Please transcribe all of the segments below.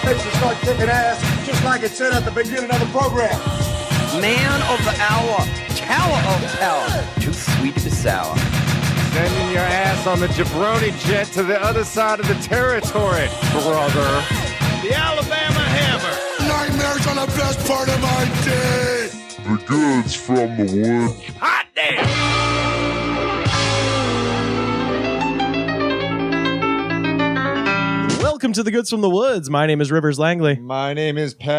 They should start kicking ass, just like it said at the beginning of the program. Man of the hour, tower of power, too sweet to be sour. Sending your ass on the jabroni jet to the other side of the territory, brother. The Alabama Hammer. Nightmares are the best part of my day. The goods from the wood. Hot damn! Welcome to the Goods from the Woods. My name is Rivers Langley. My name is Pat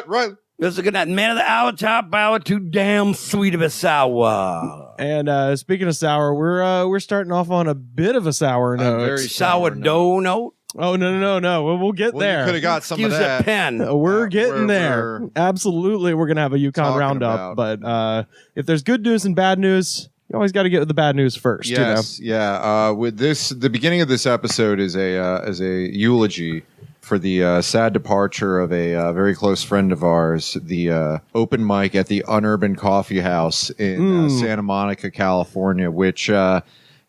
Riley. This is a good night. Man of the hour, top hour, too damn sweet of a sour. And speaking of sour, we're starting off on a bit of a sour note. very Sourdough note. Oh no! We'll get there. You could have got some Use of a that. pen. We're getting there. we're Absolutely, we're gonna have a Yukon talking roundup. about. But if there's good news and bad news, you always got to get with the bad news first. Yes, yeah. With this, the beginning of this episode is a eulogy for the sad departure of a very close friend of ours, the open mic at the Unurban Coffee House in Santa Monica, California, which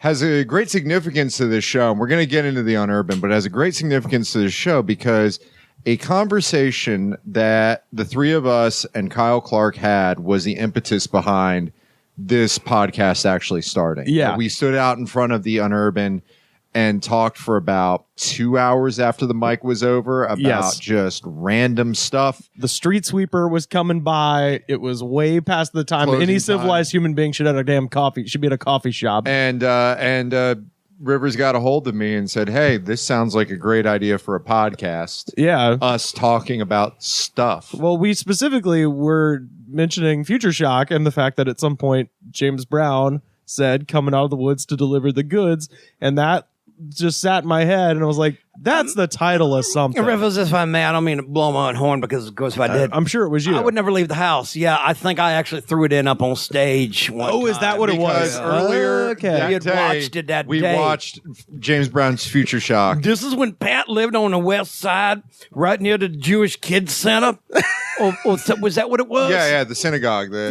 has a great significance to this show. And we're going to get into the Unurban, but it has a great significance to this show because a conversation that the three of us and Kyle Clark had was the impetus behind this podcast actually starting. Yeah. We stood out in front of the Unurban and talked for about 2 hours after the mic was over about just random stuff. The street sweeper was coming by. It was way past the time Closing any civilized time. human being should have a damn coffee. Should be at a coffee shop. And Rivers got a hold of me and said, "Hey, this sounds like a great idea for a podcast. Yeah. Us talking about stuff." Well, we specifically were mentioning Future Shock and the fact that at some point James Brown said coming out of the woods to deliver the goods, and that just sat in my head, and I was like, that's the title of something. Rivers, if I may, I don't mean to blow my own horn because, of course, if I did, I'm sure it was you. I would never leave the house. Yeah, I think I actually threw it in up on stage one time. Is that what it was? Because earlier Okay. that We had day, watched it that we day. watched James Brown's Future Shock. This is when Pat lived on the west side, right near the Jewish Kids Center. or was that what it was? Yeah, the synagogue. The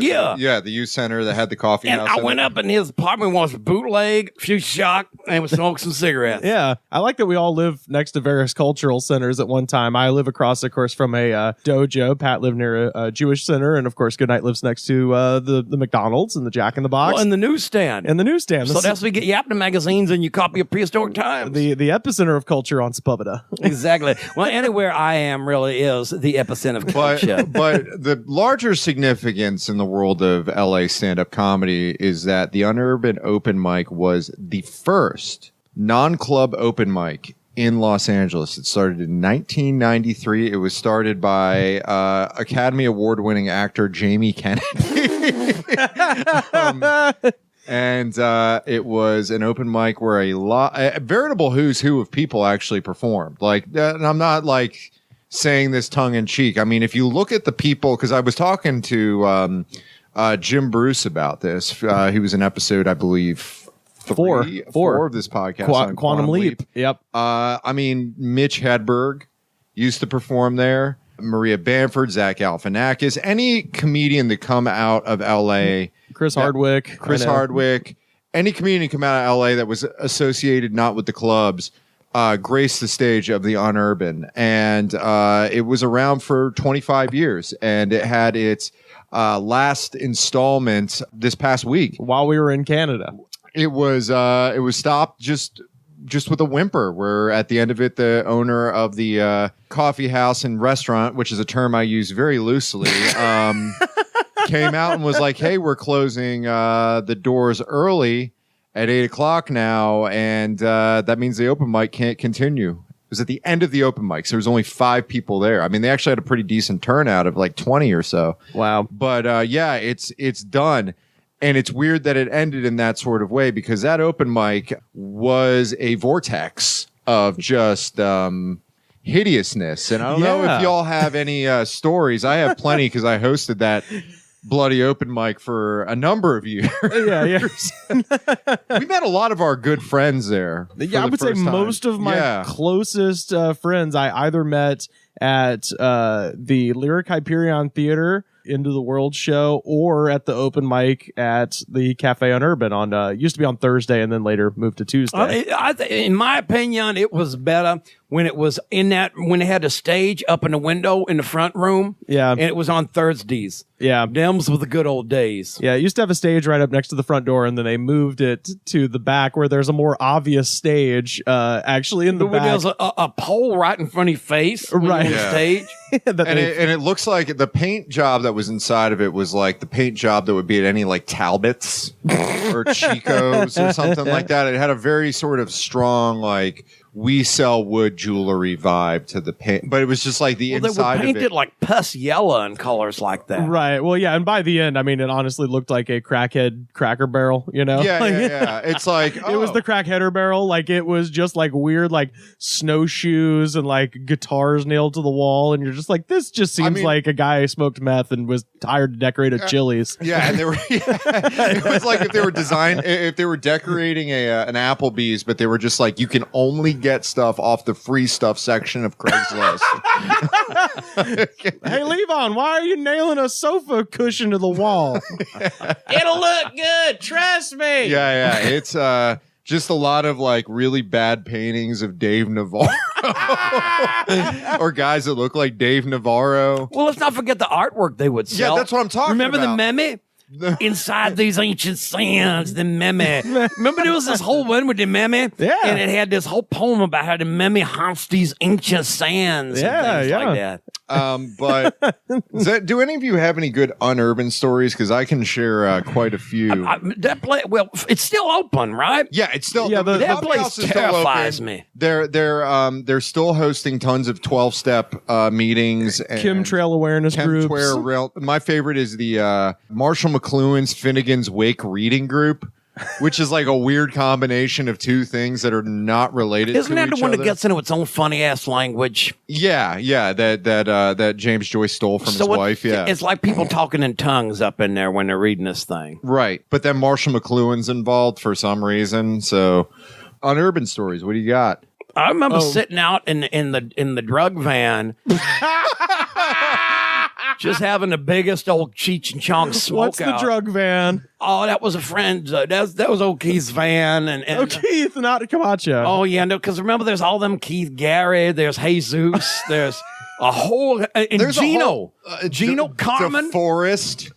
youth center that had the coffee And house. I went up in his apartment, watched bootleg, Future Shock, and was smoking some cigarettes. Yeah, I like that we all live next to various cultural centers at one time. I live across, of course, from a dojo. Pat lived near a Jewish center, and of course, Goodnight lives next to the McDonald's and the Jack in the Box. Well, and the newsstand. and the newsstand. So that's where you get your Yapna magazines and you copy of Prehistoric Times. the epicenter of culture on Sepulveda. Exactly. Well, anywhere I am really is the epicenter of culture. But the larger significance in the world of LA stand-up comedy is that the Unurban Open Mic was the first non-club open mic in Los Angeles. It started in 1993. It was started by Academy Award-winning actor Jamie Kennedy. And it was an open mic where a veritable who's who of people actually performed. Like, and I'm not like saying this tongue in cheek. I mean, if you look at the people, because I was talking to Jim Bruce about this. He was in episode, I believe, four of this podcast. on Quantum Leap. Yep. I mean, Mitch Hedberg used to perform there. Maria Bamford, Zach Galifianakis, any comedian that come out of L.A. Chris Hardwick. Any comedian come out of L.A. that was associated not with the clubs, graced the stage of the Unurban. And it was around for 25 years. And it had its last installment this past week. While we were in Canada. It was stopped just with a whimper, where at the end of it, the owner of the coffee house and restaurant, which is a term I use very loosely, came out and was like, "Hey, we're closing the doors early at 8:00 now, and that means the open mic can't continue." It was at the end of the open mic, so there was only 5 people there. I mean, they actually had a pretty decent turnout of like 20 or so. Wow. But yeah, it's done. And it's weird that it ended in that sort of way, because that open mic was a vortex of just hideousness. And I don't know if y'all have any stories. I have plenty, because I hosted that bloody open mic for a number of years. Yeah. We met a lot of our good friends there. Yeah, I would say most of my closest friends I either met at the Lyric Hyperion Theater Into the World show or at the open mic at the Cafe Unurban on used to be on Thursday and then later moved to Tuesday. In my opinion, it was better when it was when they had a stage up in the window in the front room. Yeah. And it was on Thursdays. Yeah. Them's were the good old days. Yeah, it used to have a stage right up next to the front door, and then they moved it to the back where there's a more obvious stage actually in the back. There's a pole right in front of your face when Right. you're on Yeah. stage. And it looks like the paint job that was inside of it was like the paint job that would be at any like Talbots or Chico's or something like that. It had a very sort of strong like we sell wood jewelry vibe to the paint, but it was just like the Well, they inside would paint of it. it like pus yellow and colors like that. Right. Well, yeah, and by the end, I mean, it honestly looked like a crackhead Cracker Barrel, you know? Yeah, Like, yeah. It's like It was the crackheader barrel. Like, it was just like weird, like snowshoes and like guitars nailed to the wall. And you're just like, this just seems mean- like a guy who smoked meth and was hired to decorate a Chili's. Yeah, and they were. It was like if they were decorating an Applebee's, but they were just like, you can only get stuff off the free stuff section of Craigslist. Hey, Levon, why are you nailing a sofa cushion to the wall? It'll look good. Trust me. Yeah. It's just a lot of like really bad paintings of Dave Navarro or guys that look like Dave Navarro. Well, let's not forget the artwork they would sell. Yeah, that's what I'm talking Remember about. the meme? Inside these ancient sands, the meme. Remember there was this whole one with the meme? Yeah. And it had this whole poem about how the meme haunts these ancient sands Yeah, and things yeah. like that. But do any of you have any good unurban stories? Because I can share quite a few. Well, it's still open, right? Yeah, it's still Yeah, the That coffee place house is still terrifies open. me. They're still hosting tons of 12-step meetings. And Chemtrail awareness groups. My favorite is the Marshall McLuhan's Finnegan's Wake reading group, which is like a weird combination of two things that are not related. Isn't to that the each one other. that gets into its own funny ass language? Yeah, that James Joyce stole from his wife. Yeah, It's like people talking in tongues up in there when they're reading this thing. right. But then Marshall McLuhan's involved for some reason. So, on urban stories, what do you got? I remember sitting out in the drug van, just having the biggest old Cheech and Chong smoke What's the out. drug van? Oh, that was a friend. That was old Keith's van, and Oh, Keith, not Camacho. oh yeah, no, because remember, there's all them Keith Gary, there's Jesus, there's a whole and There's a Gino, whole, Gino Carmen, DeForest.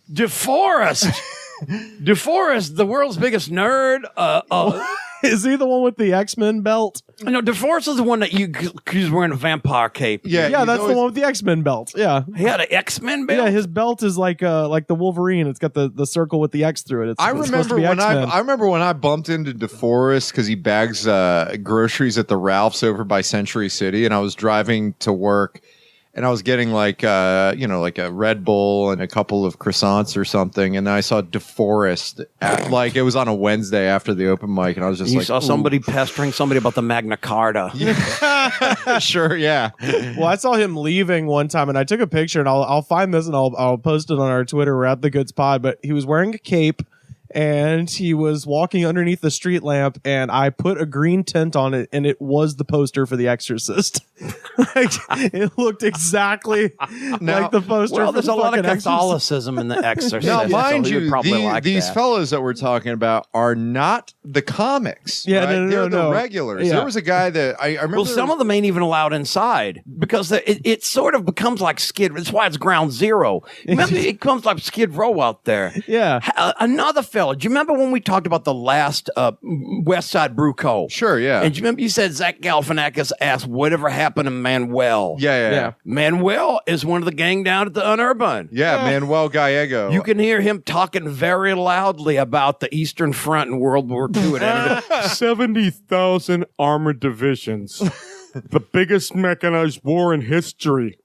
DeForest, the world's biggest nerd. Is he the one with the X-Men belt? No, DeForest is the one that he's wearing a vampire cape. Yeah, Yeah, he's that's always- the one with the X-Men belt. Yeah. He had an X-Men belt. Yeah, his belt is like the Wolverine. It's got the circle with the X through it. It's supposed remember to be when X-Men. I remember when I bumped into DeForest because he bags groceries at the Ralph's over by Century City, and I was driving to work, and I was getting like like a Red Bull and a couple of croissants or something, and I saw DeForest like it was on a Wednesday after the open mic, and I was just You like, saw somebody pestering somebody about the Magna Carta. sure, yeah. Well, I saw him leaving one time, and I took a picture, and I'll find this and I'll post it on our Twitter. We're at the Goods Pod, but he was wearing a cape. And he was walking underneath the street lamp, and I put a green tint on it, and it was the poster for The Exorcist. Like, it looked exactly like the poster. Well, for there's the a lot of fucking Exorcist. Catholicism in The Exorcist. Now, so mind you'd you, probably like these that. fellas that we're talking about are not the comics. Yeah, right? no, they're the no. regulars. Yeah. There was a guy that I remember. Well, some of them ain't even allowed inside because it sort of becomes like Skid. That's why it's ground zero. Remember, it comes like Skid Row out there. Yeah. Another fella. Do you remember when we talked about the last West Side Brew Co? Sure, yeah. And do you remember you said Zach Galifianakis asked whatever happened to Manuel? Yeah. Manuel is one of the gang down at the Unurban. Yeah, Manuel Gallego. You can hear him talking very loudly about the Eastern Front in World War II. 70,000 armored divisions. The biggest mechanized war in history.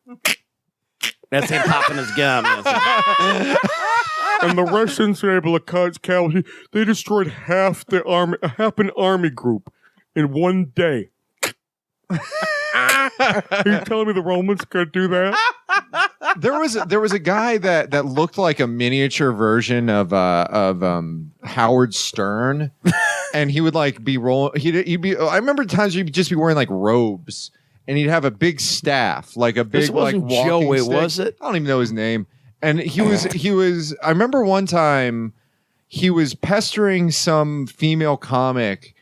That's him popping his gum. And the Russians were able to cut casualties. They destroyed half an army group in one day. Are you telling me the Romans could do that? there was a guy that looked like a miniature version of Howard Stern, and he would like be rolling. He'd be. I remember times he'd just be wearing like robes, and he'd have a big staff, like a big This wasn't like walking Joey, stick. was it? I don't even know his name. And he was. I remember one time he was pestering some female comic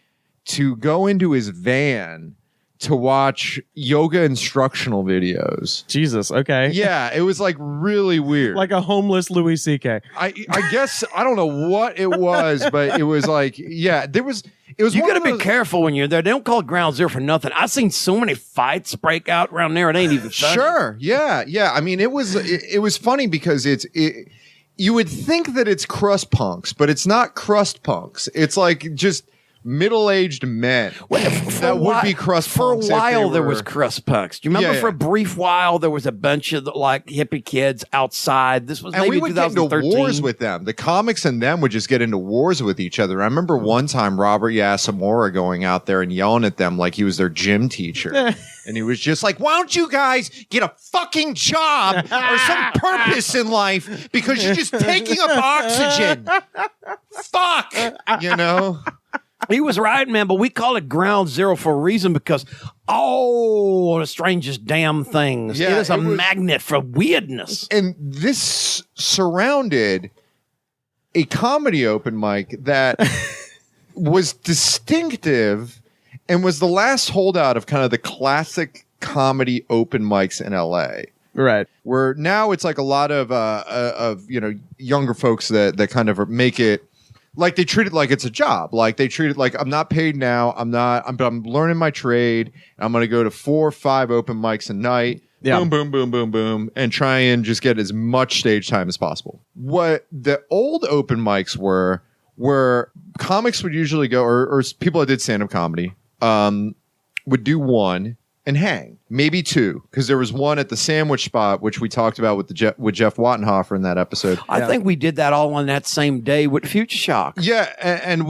to go into his van to watch yoga instructional videos. Jesus. Okay. Yeah, it was like really weird. Like a homeless Louis C.K. I guess I don't know what it was, but it was like, yeah, there was. It was. You one got to of be those- careful when you're there. They don't call it Ground Zero for nothing. I've seen so many fights break out around there. It ain't even funny. Sure. Yeah. I mean, it was funny because you would think that it's crust punks, but it's not crust punks. It's like just middle-aged men that would be crust for punks. a while. There were- was crust punks. Do you remember Yeah, for a yeah. brief while there was a bunch of like hippie kids outside? This was And maybe we would get into 2013. wars with them. The comics and them would just get into wars with each other. I remember one time Robert Yasamora going out there and yelling at them like he was their gym teacher. And he was just like, why don't you guys get a fucking job or some purpose in life because you're just taking up oxygen. Fuck. You know? He was right, man, but we call it Ground Zero for a reason because, the strangest damn things. Yeah, it is a it was- magnet for weirdness. And this surrounded a comedy open mic that was distinctive and was the last holdout of kind of the classic comedy open mics in LA. Right. Where now it's like a lot of younger folks that kind of make it like they treat it like it's a job. Like they treat it like I'm not paid now. I'm learning my trade. I'm going to go to 4 or 5 open mics a night. Yeah. Boom, boom, boom, boom, boom, and try and just get as much stage time as possible. What the old open mics were comics would usually go, or people that did stand-up comedy, would do one and hang, maybe 2, because there was one at the sandwich spot, which we talked about with Jeff Wattenhofer in that episode. I think we did that all on that same day with Future Shock. Yeah, and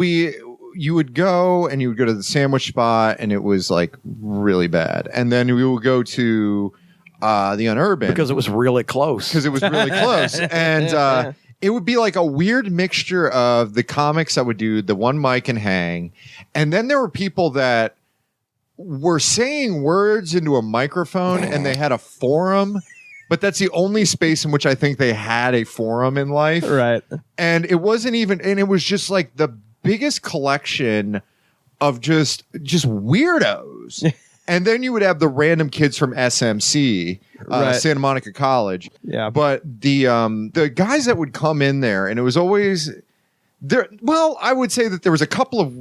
you would go to the sandwich spot, and it was like really bad, and then we would go to the Unurban Because it was really close. because it was really close, and it would be like a weird mixture of the comics that would do the one mic and hang, and then there were people that were saying words into a microphone and they had a forum, but that's the only space in which I think they had a forum in life. Right. And it wasn't even, and it was just like the biggest collection of just weirdos. And then you would have the random kids from SMC, Right. Santa Monica College. Yeah. But the guys that would come in there, and it was always there. Well, I would say that there was a couple of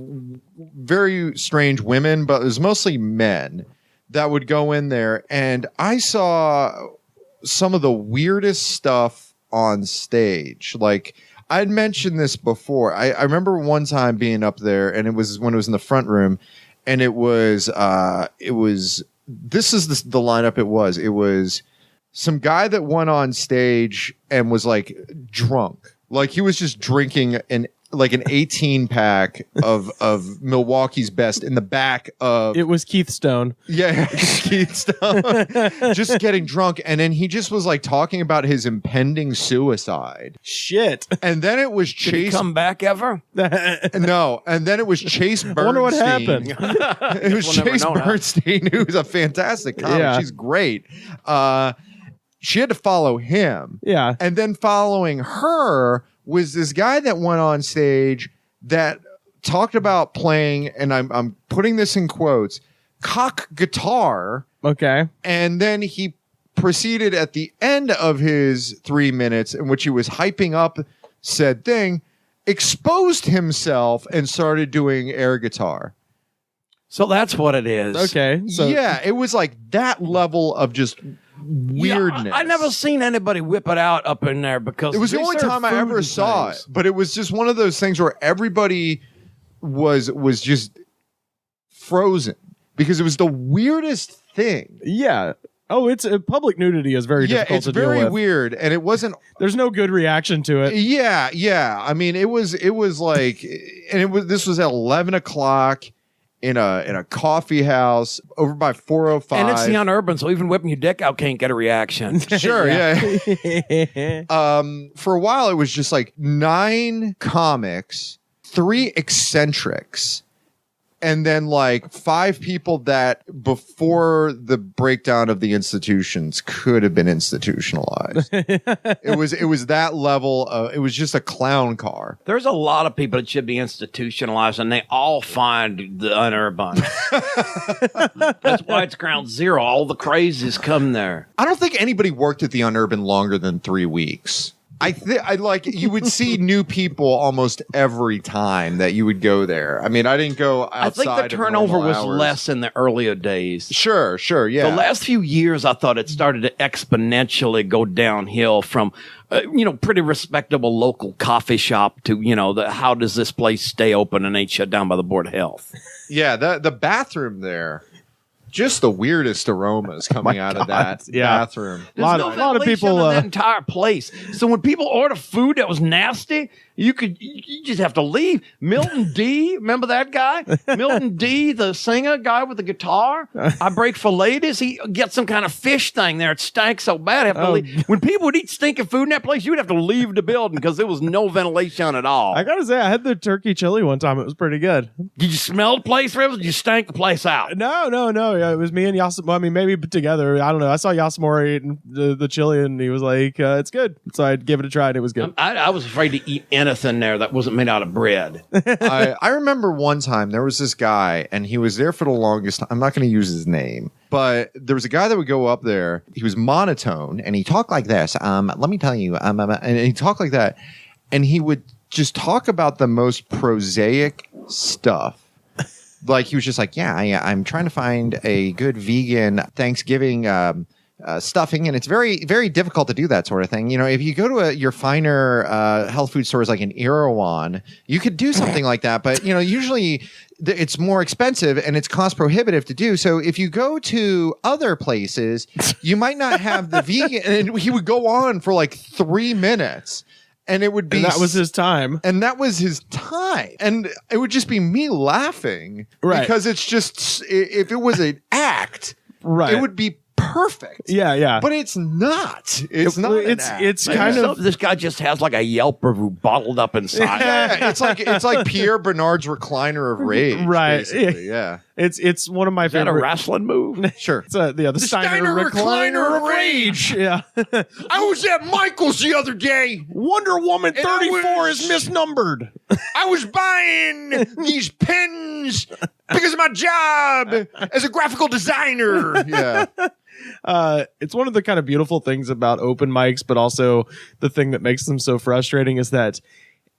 very strange women, but it was mostly men that would go in there, and I saw some of the weirdest stuff on stage. Like I'd mentioned this before. I remember one time being up there, and it was when it was in the front room, and it was this is the lineup. It was some guy that went on stage and was like drunk. Like he was just drinking an 18 pack of Milwaukee's Best in the back of It was Keith Stone. yeah, Keith Stone, just getting drunk, and then he just was like talking about his impending suicide, Shit. and then it was Did he Chase. come back ever? No, and then it was Chase Bernstein. wonder what happened. It was We'll never Chase know now. Bernstein, who's a fantastic comic. Yeah. She's great. She had to follow him. Yeah. And then following her was this guy that went on stage that talked about playing, and I'm putting this in quotes, cock guitar. Okay. And then he proceeded at the end of his 3 minutes in which he was hyping up said thing, exposed himself and started doing air guitar. So that's what it is. Okay. So Yeah, it was like that level of just Yeah, weirdness. I never seen anybody whip it out up in there because It was the they only serve time I food ever and saw things. it, but it was just one of those things where everybody was just frozen because it was the weirdest thing. yeah. Oh, it's public nudity is very Yeah, difficult it's to deal very with. weird, and it wasn't. There's no good reaction to it. Yeah. I mean, it was like, and it was. This was at 11:00 in a coffee house over by 405. And it's the Unurban, so even whipping your dick out can't get a reaction. Sure, yeah. For a while, it was just like 9 comics, 3 eccentrics, and then like 5 people that before the breakdown of the institutions could have been institutionalized. It was that level of, it was just a clown car. There's a lot of people that should be institutionalized, and they all find the Unurban. That's why it's ground zero. All the crazies come there. I don't think anybody worked at the Unurban longer than 3 weeks. I like you would see new people almost every time that you would go there. I mean, I didn't go outside. I think the turnover was less in the earlier days. Sure, yeah. The last few years, I thought it started to exponentially go downhill from, pretty respectable local coffee shop to, how does this place stay open and ain't shut down by the Board of Health? Yeah, the bathroom there. Just the weirdest aromas coming out of that bathroom. There's a lot of people in that entire place. So when people order food that was nasty, you just have to leave. Milton D, remember that guy? Milton D, the singer guy with the guitar. I Break for Ladies. He gets some kind of fish thing there. It stank so bad. I have to leave. When people would eat stinking food in that place, you would have to leave the building because there was no ventilation at all. I gotta say, I had the turkey chili one time. It was pretty good. Did you smell the place, Rivers? Did you stank the place out? No. Yeah, it was me and Yasamori. I mean, maybe together. I don't know. I saw Yasamori eating the chili, and he was like, "It's good." So I'd give it a try, and it was good. I was afraid to eat anything there that wasn't made out of bread. I remember one time there was this guy, and he was there for the longest time. I'm not going to use his name, but there was a guy that would go up there. He was monotone, and he talked like this. Let me tell you, and he talked like that, and he would just talk about the most prosaic stuff. Like he was just like, I'm trying to find a good vegan Thanksgiving stuffing, and it's very, very difficult to do that sort of thing. If you go to your finer health food stores like in Erewhon, you could do something like that, but usually it's more expensive and it's cost prohibitive to do. So if you go to other places, you might not have the vegan. And he would go on for like 3 minutes. And it would be... And that was his time. And that was his time. And it would just be me laughing. Right. Because it's just... If it was an act, right, it would be perfect. Yeah. But it's not. It's not an act. It's kind of... This guy just has like a Yelp review bottled up inside. Yeah, it's like Pierre Bernard's recliner of rage. Right. Basically. Yeah. It's one of my favorite. Is that a wrestling move? Sure. It's the Steiner recliner of rage. Yeah. I was at Michael's the other day. Wonder Woman 34 is misnumbered. I was buying these pens because of my job as a graphical designer. Yeah. It's one of the kind of beautiful things about open mics, but also the thing that makes them so frustrating is that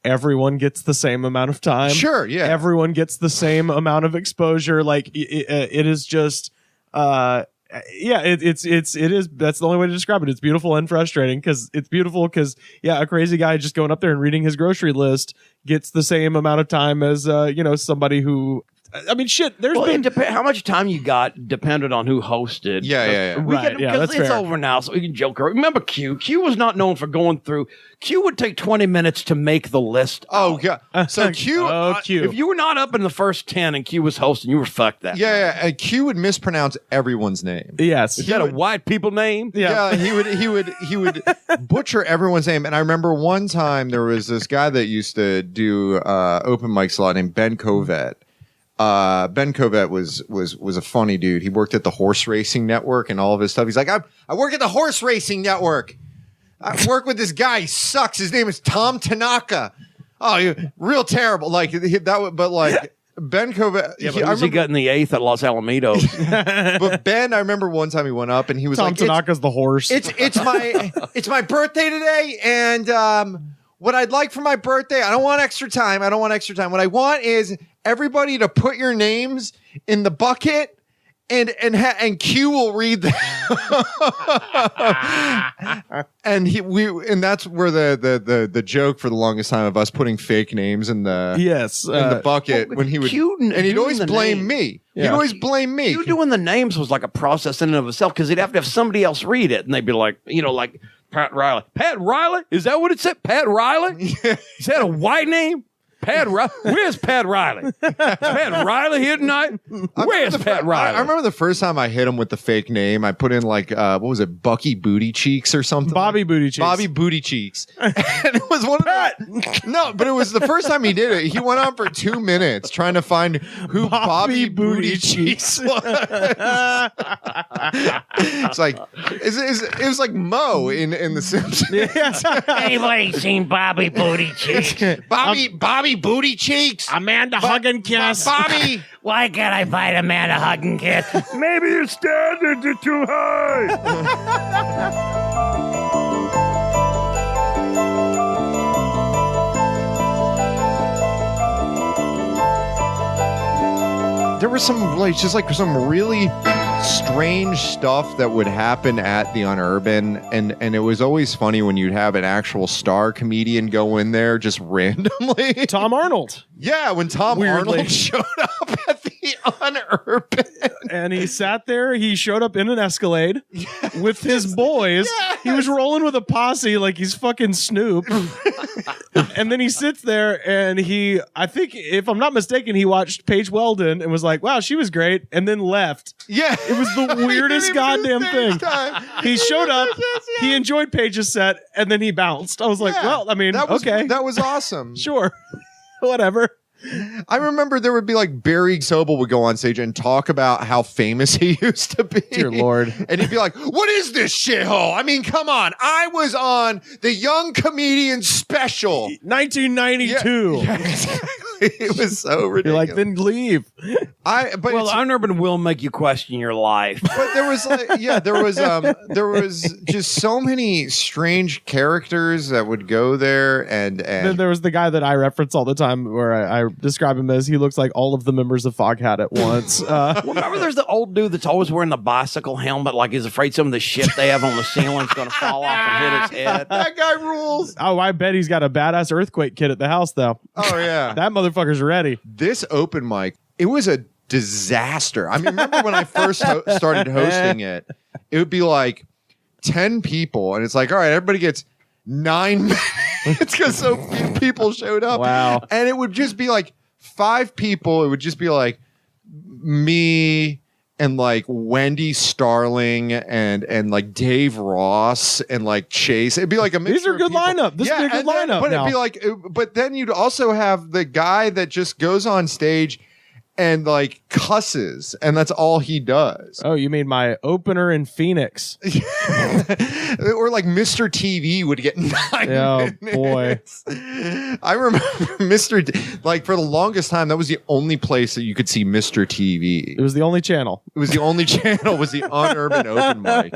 everyone gets the same amount of time. Sure, yeah. Everyone gets the same amount of exposure. Like it is just, it is. That's the only way to describe it. It's beautiful and frustrating because it's beautiful because a crazy guy just going up there and reading his grocery list gets the same amount of time as somebody who. I mean, shit. There's been how much time you got depended on who hosted. Yeah. Right. That's it's fair. over now, so we can joke around. Remember Q? Q was not known for going through. Q would take 20 minutes to make the list. Oh yeah. So Q. Q. If you were not up in the first 10 and Q was hosting, you were fucked that. Yeah. And Q would mispronounce everyone's name. Yes. Is that a white people name? Yeah. He would butcher everyone's name. And I remember one time there was this guy that used to do open mics a lot named Ben Covet. Ben Covet was a funny dude. He worked at the horse racing network and all of his stuff. He's like, I work at the horse racing network. I work with this guy. He sucks. His name is Tom Tanaka. Oh, real terrible. Like that. But like Ben Covet. Yeah, but he got in the 8th at Los Alamitos. But Ben, I remember one time he went up and he was Tom like, Tanaka's the horse. It's my birthday today, and what I'd like for my birthday, I don't want extra time. What I want is everybody to put your names in the bucket, and Q will read them. And that's where the joke for the longest time of us putting fake names in the in the bucket when he would, and he'd always blame me. He'd always blame me. You doing the names was like a process in and of itself because he'd have to have somebody else read it, and they'd be like, like Pat Riley. Pat Riley? Is that what it said? Pat Riley? Is that a white name? Where's Pat Riley? Is Pat Riley here tonight? Where's Pat Riley? I remember the first time I hit him with the fake name. I put in like what was it, Bucky Booty Cheeks or something? Bobby Booty Cheeks. Bobby Booty Cheeks. And it was one of the no, but it was the first time he did it. He went on for 2 minutes trying to find who Bobby Booty Cheeks was. It's like it was like Mo in The Simpsons. Anybody seen Bobby Booty Cheeks? Bobby Booty Cheeks. Amanda Huggin-Kiss. Bobby. Why can't I find Amanda Huggin-Kiss? Maybe your standards are too high. There was some some really strange stuff that would happen at the Unurban, and it was always funny when you'd have an actual star comedian go in there just randomly. Tom Arnold. Yeah, when Tom Weirdly. Arnold showed up at the Unurban. And he sat there. He showed up in an Escalade with his boys. Yes. He was rolling with a posse like he's fucking Snoop. And then he sits there and I think, if I'm not mistaken, he watched Paige Weldon and was like, wow, she was great. And then left. Yeah. It was the weirdest He didn't even do goddamn thing. stage time. He showed up, Yeah. he enjoyed Paige's set, and then he bounced. I was like, Yeah. well, I mean, that was, okay. That was awesome. Sure. Whatever. I remember there would be like Barry Sobel would go on stage and talk about how famous he used to be. Dear Lord. And he'd be like, what is this shithole? I mean, come on. I was on the Young Comedian Special. 1992. Yeah, exactly. It was so ridiculous. You're like, then leave. Well, Unurban will make you question your life. But there was there was just so many strange characters that would go there, and Then there was the guy that I reference all the time where I describe him as he looks like all of the members of Foghat at once. Remember, there's the old dude that's always wearing the bicycle helmet, like he's afraid some of the shit they have on the ceiling is going to fall off and hit his head. that guy rules. Oh, I bet he's got a badass earthquake kit at the house, though. Oh yeah, That motherfucker's ready. this open mic, it was a disaster. I mean, remember when I first started hosting it, it would be like 10 people, and it's like, all right, everybody gets 9 minutes because so few people showed up. Wow. And it would just be like 5 people. It would just be like me and like Wendy Starling and like Dave Ross and like Chase. It'd be like a mixture. These are of good people. lineup. This is a good and then- lineup But now. it'd be like, but then you'd also have the guy that just goes on stage and like cusses, and that's all he does. Oh, you mean my opener in Phoenix? Or like Mr. TV would get 9 Oh, boy. minutes. I remember Mr. Like for the longest time, that was the only place that you could see Mr. TV. It was the only channel. It was the only channel, was the Unurban open mic.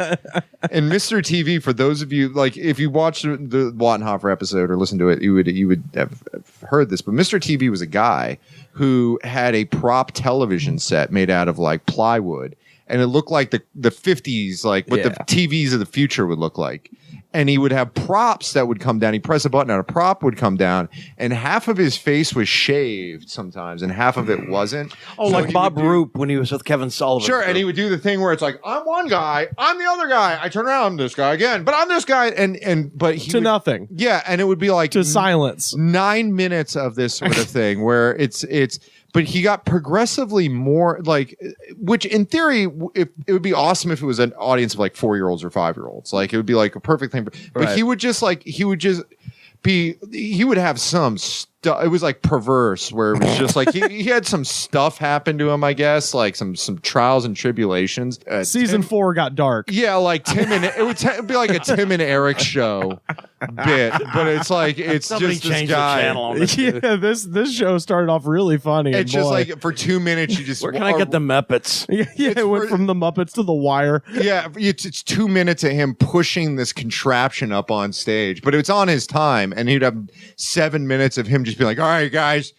And Mr. TV, for those of you, like if you watched the Wattenhofer episode or listened to it, you would have heard this. But Mr. TV was a guy who had a prop television set made out of like plywood. And it looked like the 50s, like what the TVs of the future would look like. And he would have props that would come down. He'd press a button and a prop would come down. And half of his face was shaved sometimes and half of it wasn't. Oh, So like he Bob would do- Roop when he was with Kevin Sullivan. Sure, and he would do the thing where it's like, I'm one guy, I'm the other guy. I turn around, I'm this guy again, but I'm this guy. But he To would, nothing. Yeah, and it would be like To silence. 9 minutes of this sort of thing where it's but he got progressively more like, which in theory it would be awesome if it was an audience of like 4-year-olds or 5-year-olds. Like it would be like a perfect thing. But Right. he would have some stuff. It was like perverse where it was just like he had some stuff happen to him, I guess, like some trials and tribulations. Season 4 got dark. Yeah, like Tim and it would be like a Tim and Eric show bit, but it's like it's Somebody just this changed guy. the channel on this. Yeah, this show started off really funny. It's and just boy. like for 2 minutes you just Where can I get the Muppets? yeah, it went from the Muppets to the Wire. yeah, it's 2 minutes of him pushing this contraption up on stage, but it's on his time, and he'd have 7 minutes of him just being like, "All right, guys,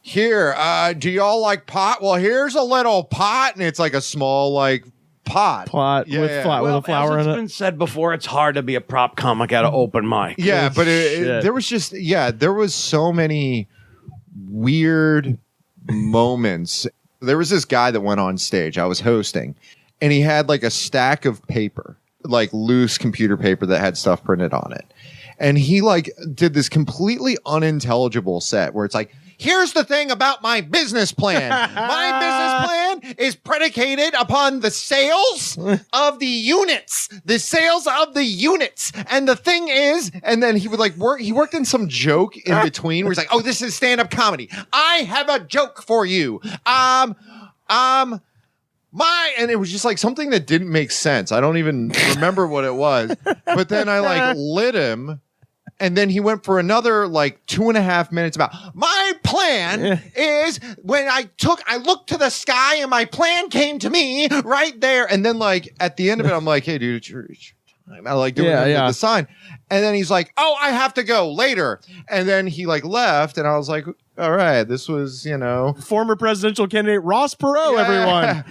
here, do y'all like pot? Well, here's a little pot, and it's like a small like pot, Plot Yeah, with yeah. flat with a flower as in it's it. been said before, it's hard to be a prop comic at an open mic. Yeah, but shit. there was just there was so many weird moments. There was this guy that went on stage. I was hosting, and he had like a stack of paper, like loose computer paper that had stuff printed on it. and he like did this completely unintelligible set where it's like, here's the thing about my business plan. My business plan is predicated upon the sales of the units. The sales of the units. And the thing is, and then he would like he worked in some joke in between where he's like, oh, this is stand-up comedy. I have a joke for you. And it was just like something that didn't make sense. I don't even remember what it was. But then I like lit him. And then he went for another like 2.5 minutes about my plan is when I looked to the sky and my plan came to me right there. And then like at the end of it, I'm like, hey, dude, it's your time. I like doing the sign. And then he's like, oh, I have to go later. And then he like left. And I was like, all right, this was, Former presidential candidate Ross Perot, everyone.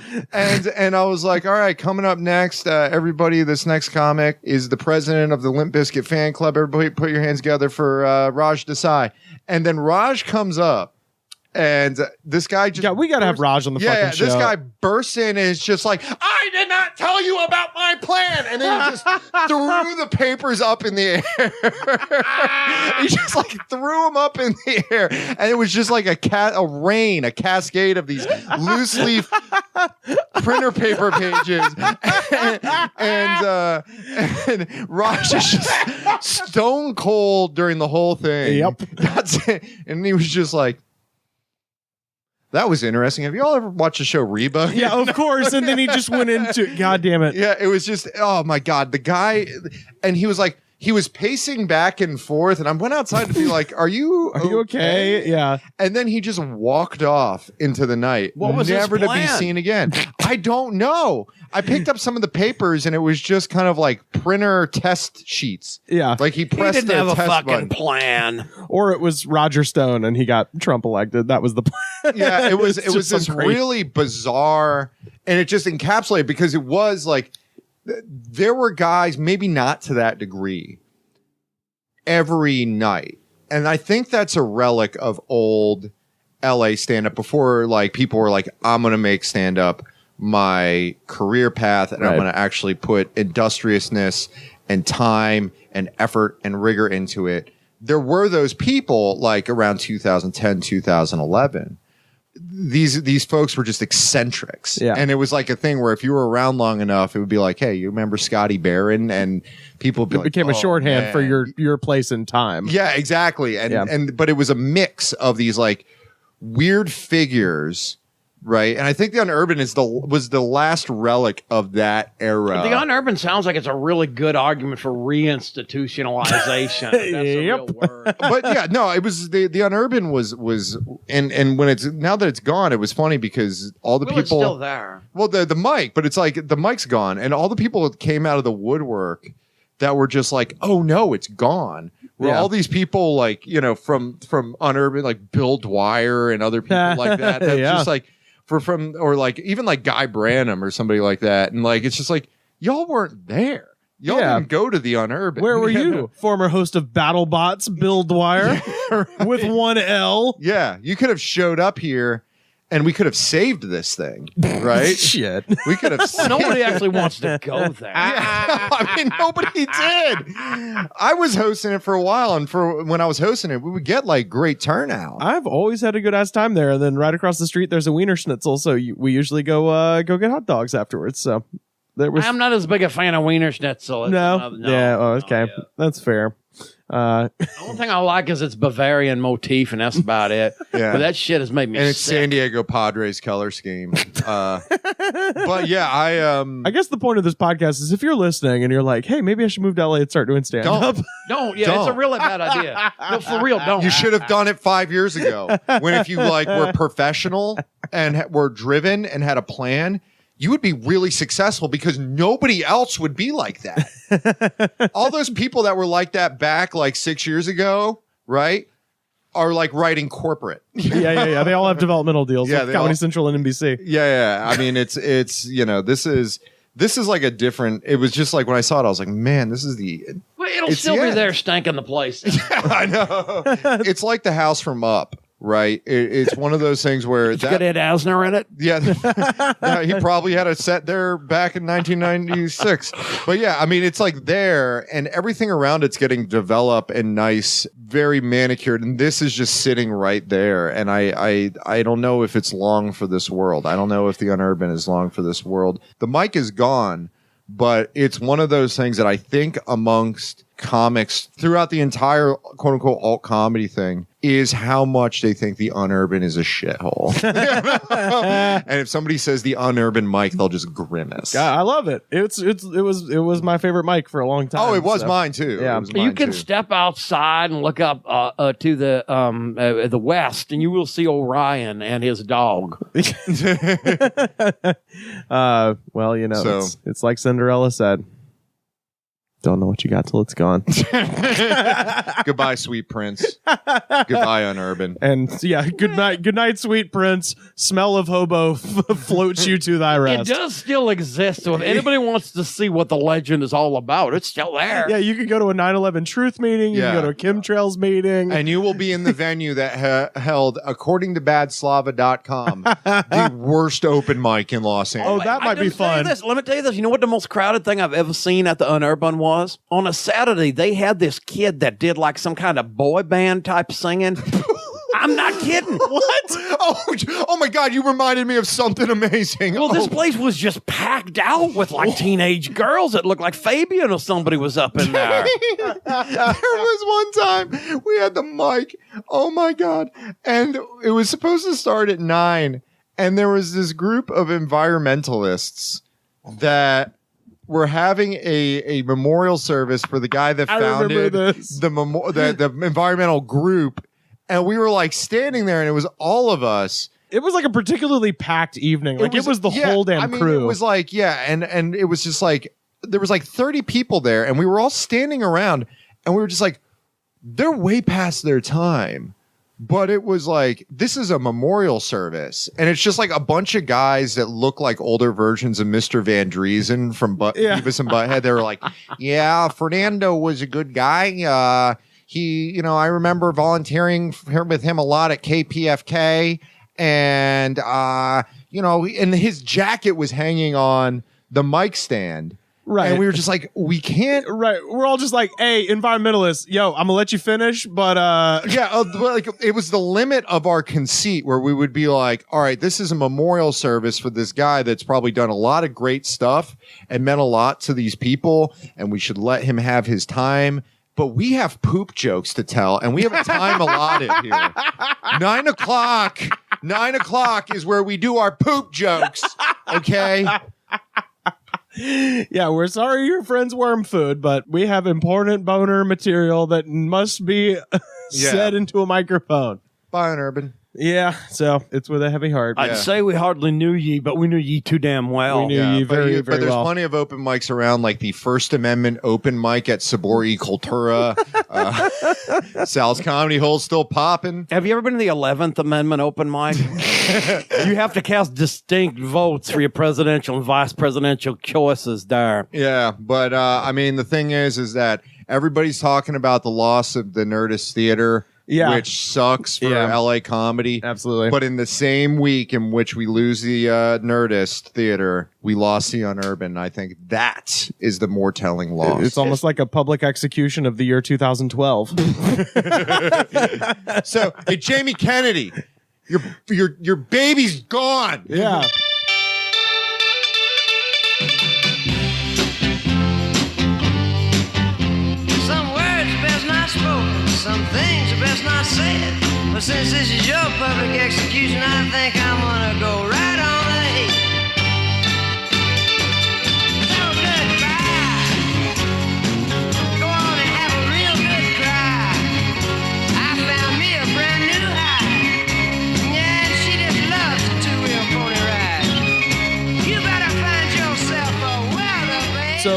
and I was like, all right, coming up next, everybody, this next comic is the president of the Limp Bizkit fan club. Everybody put your hands together for Raj Desai. And then Raj comes up. And this guy just... we got to have Raj on the fucking show. This guy bursts in and is just like, I did not tell you about my plan. And then he just threw the papers up in the air. He just like threw them up in the air. And it was just like a cascade of these loose leaf printer paper pages. And Raj is just stone cold during the whole thing. Yep. That's it. And he was just like, that was interesting. Have you all ever watched the show Reba? Yeah, of course. And then he just went into, God damn it. Yeah, it was just, oh my God. The guy, and he was like, he was pacing back and forth. And I went outside to be like, are you okay? Yeah. And then he just walked off into the night. What was never his to be plan? seen again. I don't know. I picked up some of the papers and it was just kind of like printer test sheets. Yeah. Like he He pressed didn't the have a test fucking button. plan. Or it was Roger Stone and he got Trump elected. That was the plan. Yeah, it was It's just this some crazy- really bizarre, and it just encapsulated because it was like there were guys, maybe not to that degree, every night. And I think that's a relic of old LA stand-up before like people were like, I'm gonna make stand-up my career path and I'm gonna actually put industriousness and time and effort and rigor into it. There were those people like around 2010, 2011. These folks were just eccentrics. Yeah. And it was like a thing where if you were around long enough, it would be like, hey, you remember Scotty Barron? And people would be like, became a "Oh, shorthand man." for your place in time. Yeah, exactly. But it was a mix of these like weird figures, right? And I think the Unurban was the last relic of that era. The unurban sounds like it's a really good argument for reinstitutionalization. That's a real word. But yeah, no, it was the Unurban was and when it's now that it's gone, it was funny because all the Well, people it's still there. Well, the mic, but it's like the mic's gone, and all the people that came out of the woodwork that were just like, oh no, it's gone. Were all these people like from Unurban, like Bill Dwyer and other people like that. That's just like or like even like Guy Branum or somebody like that, and like it's just like y'all weren't there. Y'all didn't go to the Unurban. Where were you? Former host of BattleBots, Bill Dwyer, with one L. Yeah, you could have showed up here and we could have saved this thing, right? Shit. We could have Nobody actually wants to go there. I mean, nobody did. I was hosting it for a while, and when I was hosting it, we would get like great turnout. I've always had a good ass time there. And then right across the street, there's a Wiener Schnitzel. So we usually go get hot dogs afterwards. So there was I'm not as big a fan of Wiener Schnitzel. no. Yeah. Oh, okay. yeah. That's fair. The only thing I like is its Bavarian motif, and that's about it. Yeah. But that shit has made me And it's sick. San Diego Padres color scheme. But yeah, I guess the point of this podcast is if you're listening and you're like, hey, maybe I should move to LA and start doing stand up. Don't. Yeah, it's a Don't. really bad idea. No, for real, don't. you should have done it 5 years ago. When if you like were professional and were driven and had a plan, you would be really successful because nobody else would be like that. All those people that were like that back like 6 years ago, right, are like writing corporate. Yeah. They all have developmental deals Yeah, with they Comedy all- Central and NBC. Yeah. I mean, it's this is like a different. It was just like when I saw it, I was like, man, this is the. Well, it'll It's still the be end. there stinking the place. I know. It's like the house from Up. right? It's one of those things where It's got Ed Asner in it. yeah, he probably had a set there back in 1996. But yeah, I mean, it's like there, and everything around it's getting developed and nice, very manicured, and this is just sitting right there. And I don't know if it's long for this world. I don't know if the Unurban is long for this world. The mic is gone, but it's one of those things that I think amongst comics throughout the entire quote unquote alt comedy thing is how much they think the Unurban is a shithole. And if somebody says the Unurban mic, they'll just grimace. I love it. It was my favorite mic for a long time. Oh, it was mine too. Yeah. It was mine You can too. step outside and look up to the west, and you will see Orion and his dog. Well, you know, So- it's like Cinderella said. Don't know what you got till it's gone. Goodbye, sweet prince. Goodbye, Unurban. And yeah, good night, sweet prince. Smell of hobo floats you to thy It rest. does still exist, so if anybody wants to see what the legend is all about, it's still there. Yeah, you can go to a 9/11 truth meeting. You can Yeah. go to a chemtrails meeting. And you will be in the venue that held, according to badslava.com, the worst open mic in Los Oh, Angeles. that might be fun. Let me tell you this. You know what the most crowded thing I've ever seen at the Unurban was? On a Saturday, they had this kid that did like some kind of boy band type singing. I'm not kidding. What? Oh my God, you reminded me of something amazing. Well, this place was just packed out with like teenage girls that looked like Fabian or somebody was up in there. There was one time we had the mic. Oh my God. And it was supposed to start at 9. And there was this group of environmentalists that were having a memorial service for the guy that I remember founded this. the environmental group. And we were like standing there and it was all of us. It was like a particularly packed evening. Like it was the yeah, whole damn I mean, crew. It was like, yeah, and it was just like there was like 30 people there, and we were all standing around, and we were just like, they're way past their time. But it was like, this is a memorial service, and it's just like a bunch of guys that look like older versions of Mr. Van Driesen from Beavis and Butthead. They were like, yeah, Fernando was a good guy. He, I remember volunteering with him a lot at KPFK. And, and his jacket was hanging on the mic stand. Right. And we were just like, we can't. Right. We're all just like, hey, environmentalists, yo, I'm gonna let you finish, but Yeah, like it was the limit of our conceit where we would be like, all right, this is a memorial service for this guy that's probably done a lot of great stuff and meant a lot to these people, and we should let him have his time. But we have poop jokes to tell, and we have a time allotted here. 9 o'clock. 9 o'clock is where we do our poop jokes. Okay. yeah, we're sorry your friend's worm food, but we have important boner material that must be said into a microphone. Bye, Unurban. Yeah, so it's with a heavy heart. I'd say we hardly knew ye, but we knew ye too damn well. We knew ye very, but very there's well. plenty of open mics around, like the First Amendment open mic at Sabor y Cultura. Sal's Comedy Hole still popping. Have you ever been to the 11th Amendment open mic? You have to cast distinct votes for your presidential and vice presidential choices there. Yeah, but I mean, the thing is that everybody's talking about the loss of the Nerdist Theater. Yeah. Which sucks for LA comedy. Absolutely. But in the same week in which we lose the Nerdist Theater, we lost the Unurban. I think that is the more telling loss. It's almost like a public execution of the year 2012. So, hey, Jamie Kennedy, your baby's gone. Yeah. Some words are best not spoken, some things are best not said. But since this is your public execution, I think I'm gonna go right on ahead. Have a good cry. Go on and have a real good cry. I found me a brand new high. Yeah, and she just loves a two-wheel pony ride. You better find yourself a welder, babe. So,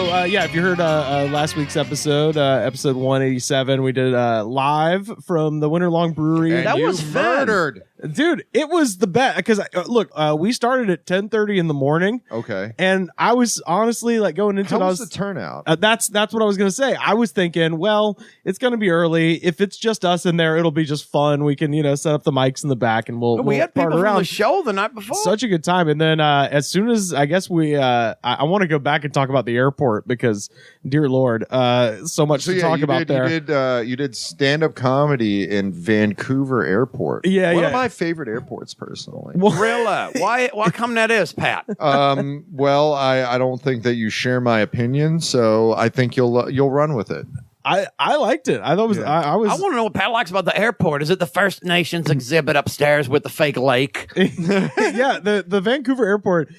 if you heard last week's episode, episode 187, we did live from the Winter Long Brewery. And That you was fun. murdered. Dude, it was the best because look, we started at 10:30 in the morning. Okay. And I was honestly like going into How it. was the turnout? That's what I was gonna say. I was thinking, well, it's gonna be early. If it's just us in there, it'll be just fun. We can set up the mics in the back and we'll We had part people around. from the show the night before. Such a good time. And then as soon as I guess I want to go back and talk about the airport because, dear Lord, so much to talk about there. You did stand-up comedy in Vancouver Airport. Yeah, One yeah. of my favorite airports, personally. Really? Why come that is, Pat? Well, I don't think that you share my opinion, so I think you'll run with it. I liked it. I thought it was. I was. I want to know what Pat likes about the airport. Is it the First Nations exhibit upstairs with the fake lake? Yeah, the Vancouver airport.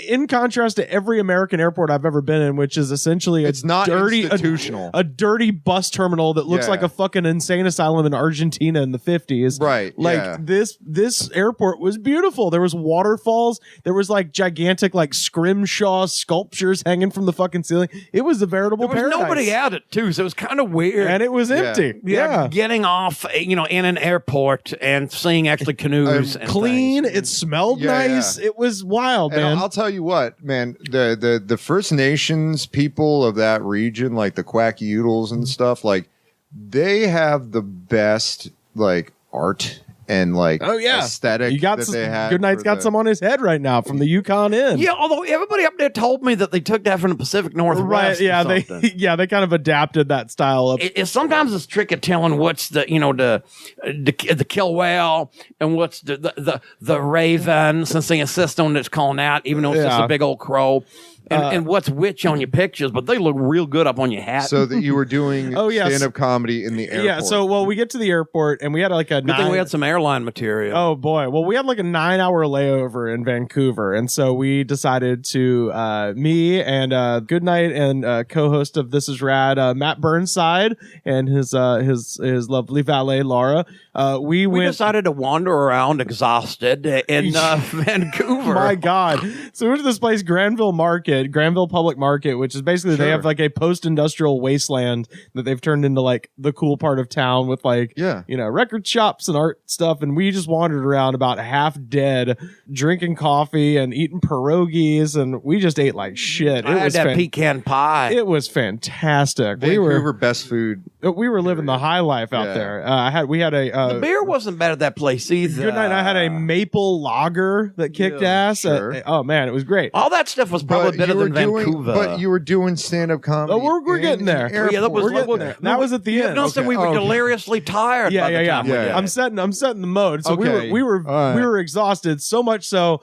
In contrast to every American airport I've ever been in, which is essentially It's not dirty, institutional. a dirty bus terminal that looks Yeah. like a fucking insane asylum in Argentina in the 50s. Right, Like yeah. this airport was beautiful. There was waterfalls. There was like gigantic like scrimshaw sculptures hanging from the fucking ceiling. It was a veritable There was paradise. nobody at it too, so it was kind of weird. And it was empty. Yeah, getting off, in an airport and seeing actually canoes and Clean. things. It smelled Yeah, nice. yeah. It was wild, And man. I'll tell you what, man, the First Nations people of that region, like the Quackydoodles and stuff, like they have the best like art and like aesthetic. You got that some, they had Goodnight's for got the- some on his head right now from the Yukon Inn. Yeah, although everybody up there told me that they took that from the Pacific Northwest. Right, yeah, or something. they kind of adapted that style of Sometimes it's tricky telling what's the kill whale and what's the raven, since they insist on it's calling out, even though it's just Yeah. a big old crow. And what's which on your pictures, but they look real good up on your hat. So that you were doing yes. stand-up comedy in the airport. Yeah, so we get to the airport and we had like a good thing we had some airline material. Oh boy. Well, we had like a 9-hour layover in Vancouver. And so we decided to, me and Goodnight and co-host of This Is Rad, Matt Burnside and his lovely valet, Laura, we went. decided to wander around exhausted in Vancouver. My God. So we went to this place, Granville Public Market, which is basically they have like a post-industrial wasteland that they've turned into like the cool part of town with like, record shops and art stuff. And we just wandered around about half dead, drinking coffee and eating pierogies. And we just ate like shit. I had that pecan pie. It was fantastic. Vancouver, best food. We were living the high life out there. We had a the beer wasn't bad at that place either. Good night. I had a maple lager that kicked ass. Sure. Oh man, it was great. All that stuff was probably better than Vancouver. But you were doing stand-up comedy. Oh, we're getting there. We're getting there. That was at the end. No, so we were deliriously tired. Yeah, by the yeah, time we did. I'm setting the mode. So Okay. we were exhausted so much so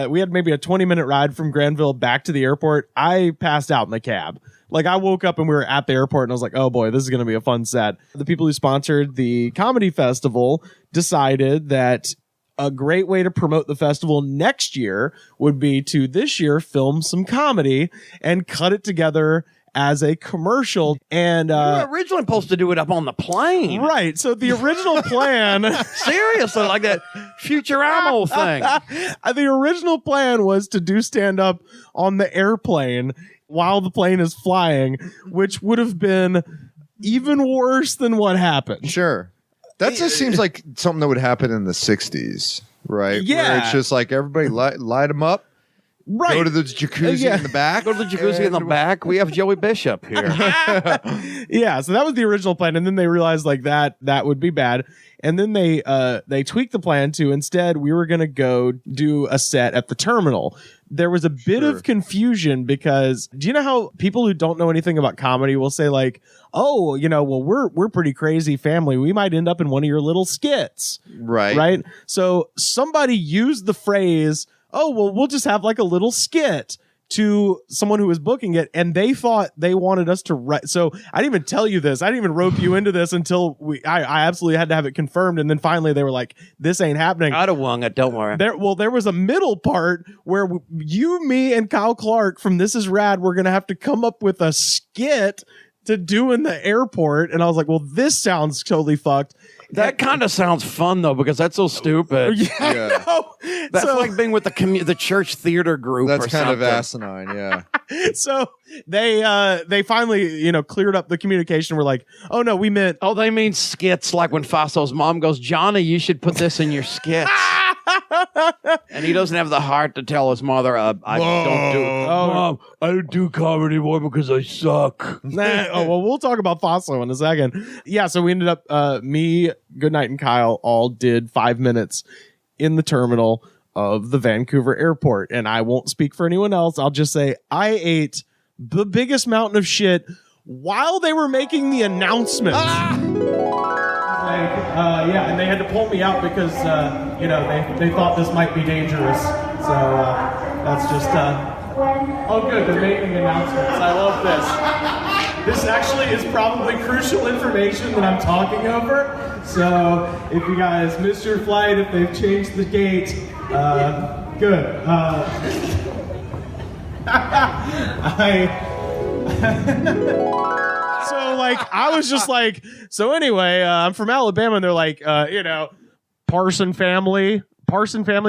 we had maybe a 20-minute ride from Granville back to the airport. I passed out in the cab. Like I woke up and we were at the airport and I was like, oh boy, this is going to be a fun set. The people who sponsored the comedy festival decided that a great way to promote the festival next year would be to this year film some comedy and cut it together as a commercial. And we were originally supposed to do it up on the plane. Right. So the original plan seriously, like that Futuramo thing. The original plan was to do stand up on the airplane while the plane is flying, which would have been even worse than what happened. Sure. That just seems like something that would happen in the 60s, right? Yeah. Where it's just like everybody light them up. Right. Go to the jacuzzi in the back. Go to the jacuzzi in the back. We have Joey Bishop here. Yeah, so that was the original plan, and then they realized like that would be bad, and then they tweaked the plan to instead we were gonna go do a set at the terminal. There was a bit of confusion because do you know how people who don't know anything about comedy will say like, oh, well we're pretty crazy family. We might end up in one of your little skits. Right. So somebody used the phrase, oh, well, we'll just have like a little skit to someone who was booking it. And they thought they wanted us to write. So I didn't even tell you this. I didn't even rope you into this until I absolutely had to have it confirmed. And then finally they were like, this ain't happening. I'd have won it. Don't worry. There was a middle part where you, me, and Kyle Clark from This Is Rad were going to have to come up with a skit to do in the airport. And I was like, well, this sounds totally fucked. That kind of sounds fun though, because that's so stupid. Yeah. No. That's So- like being with the church theater group. That's or kind of something. asinine. Yeah. So they finally cleared up the communication. We're like, oh no, we meant Oh, they mean skits, like when Fasso's mom goes, Johnny, you should put this in your skits. And he doesn't have the heart to tell his mother, I don't do Mom, I don't do comedy anymore because I suck. oh well, we'll talk about Faso in a second. Yeah, so we ended up me, Goodnight, and Kyle all did 5 minutes in the terminal of the Vancouver airport. And I won't speak for anyone else. I'll just say I ate the biggest mountain of shit while they were making the announcement. Yeah, and they had to pull me out because they thought this might be dangerous. So that's just oh good, they're making announcements. I love this. This actually is probably crucial information that I'm talking over. So if you guys missed your flight, if they've changed the gate, good. So like I was just like, so anyway, I'm from Alabama, and they're like, Parson family,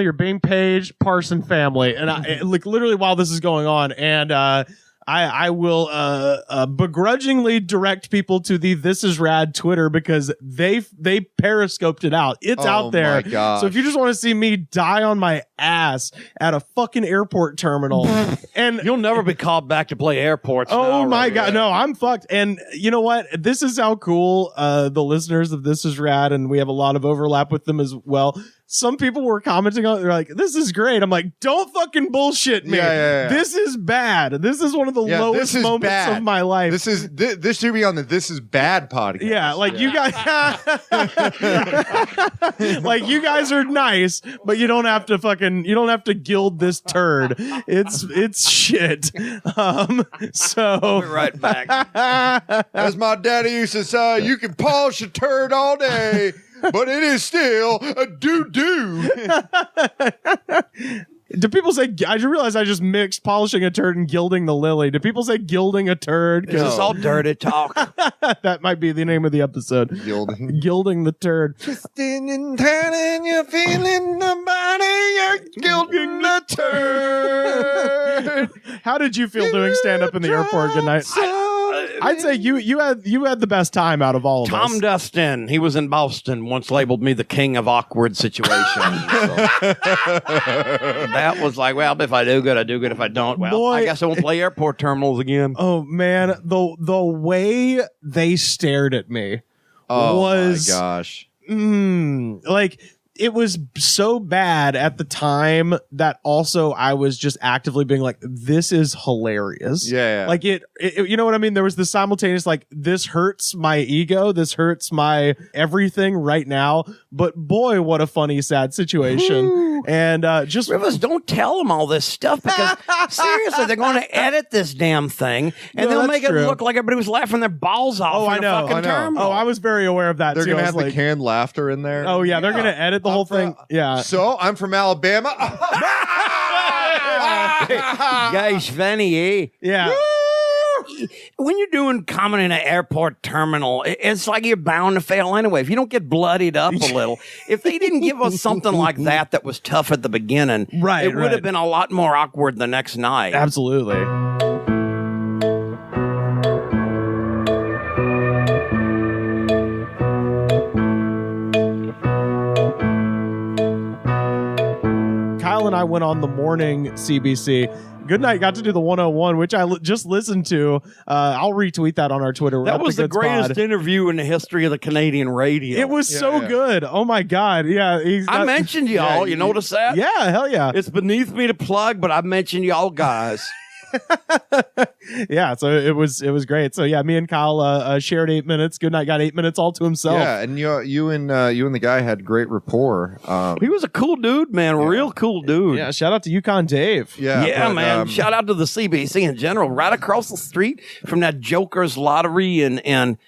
you're being paged, Parson family, and I like literally while this is going on, and I will begrudgingly direct people to the This Is Rad Twitter because they periscoped it out. It's out there. My gosh. So if you just want to see me die on my ass at a fucking airport terminal, and You'll never be called back to play airports. oh now, my right? god, no, I'm fucked. And you know what? This is how cool the listeners of This Is Rad, and we have a lot of overlap with them as well. Some people were commenting on it. They're like, this is great. I'm like, don't fucking bullshit me. Yeah. This is bad. This is one of the Yeah, lowest this is moments bad. of my life. This should be on the This Is Bad podcast. Yeah, like you guys, like you guys are nice, but you don't have to gild this turd. It's shit. So We're right back. As my daddy used to say, you can polish a turd all day, but it is still a doo-doo. do people say? I just realized I just mixed polishing a turd and gilding the lily. Do people say gilding a turd? 'Cause It's all dirty talk. that might be the name of the episode. Gilding. Gilding the turd. Twisting and turning, you're feeling the body, you're gilding the turd. How did you feel doing stand up in the airport? Good night. I'd say you had the best time out of all of us. Tom Dustin, he was in Boston, once labeled me the king of awkward situations. So that was like, well, if I do good, I do good. If I don't, well, Boy. I guess I won't play airport terminals again. Oh man, the way they stared at me was my gosh. Like it was so bad at the time that also I was just actively being like, this is hilarious. Yeah. Like it, you know what I mean? There was this simultaneous, like, this hurts my ego. This hurts my everything right now. But boy, what a funny, sad situation. And just Rivers, don't tell them all this stuff because seriously, they're going to edit this damn thing and No, they'll that's make it true. look like everybody was laughing their balls off. Oh, in I a know, fucking I know. terminal. oh, I was very aware of that. They're too. going I to was have the canned laughter in there. oh yeah, they're gonna edit the whole thing. Yeah. So, I'm from Alabama. Guys, funny, eh? Yeah. When you're doing comedy in an airport terminal, it's like you're bound to fail anyway. If you don't get bloodied up a little, if they didn't give us something like that was tough at the beginning, Right, it would right. have been a lot more awkward the next night. Absolutely. Kyle and I went on the morning CBC. Goodnight got to do the 101, which I just listened to. I'll retweet that on our Twitter. That was the greatest interview in the history of the Canadian radio. It was so good. Oh my God. Yeah. I mentioned y'all. You notice that? Yeah, hell yeah. It's beneath me to plug, but I mentioned y'all guys. Yeah, so it was great. So yeah, me and Kyle shared 8 minutes. Goodnight got 8 minutes all to himself. Yeah, and you and the guy had great rapport. He was a cool dude, man. A real cool dude. Yeah, shout out to Yukon Dave. Yeah, but, man. Shout out to the CBC in general, right across the street from that Joker's Lottery and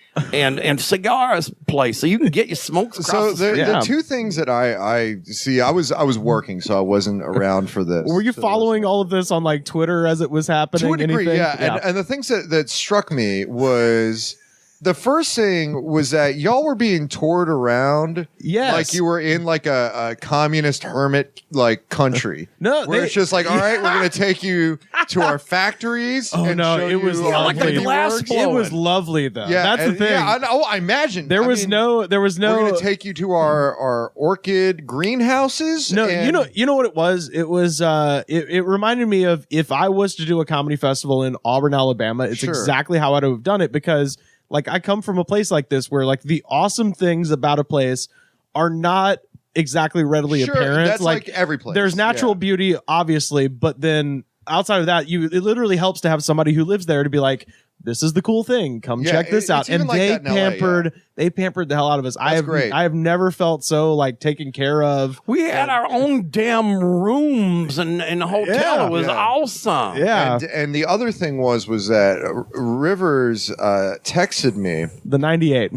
cigars place, so you can get your smokes across So the street. the two things that I see, I was working, so I wasn't around for this. Were you So following all of this on like Twitter as it was happening? to a degree, Anything? yeah. And the things that struck me was the first thing was that y'all were being toured around. Yes. Like you were in like a communist hermit like country. No, where it's just like, all right, we're going to take you to our factories. Oh and no, show it was you lovely. like the glass works. blowing. It was lovely though. Yeah, that's the and- thing. Yeah, I imagine there was no. We're going to take you to our orchid greenhouses. No, and- you know what it was. It was. It reminded me of if I was to do a comedy festival in Auburn, Alabama. It's Sure. exactly how I'd have done it because, like, I come from a place like this where, like, the awesome things about a place are not exactly readily Sure, apparent. that's like every place. There's natural Yeah. beauty, obviously, but then outside of that, it literally helps to have somebody who lives there to be like, this is the cool thing. Come Yeah, check this it's out. even And like they that in LA, pampered, they pampered the hell out of us. That's great. I have never felt so like taken care of. We had our own damn rooms in the hotel. Yeah. It was Yeah. Oh, awesome. Yeah, And the other thing was that Rivers texted me. the 98.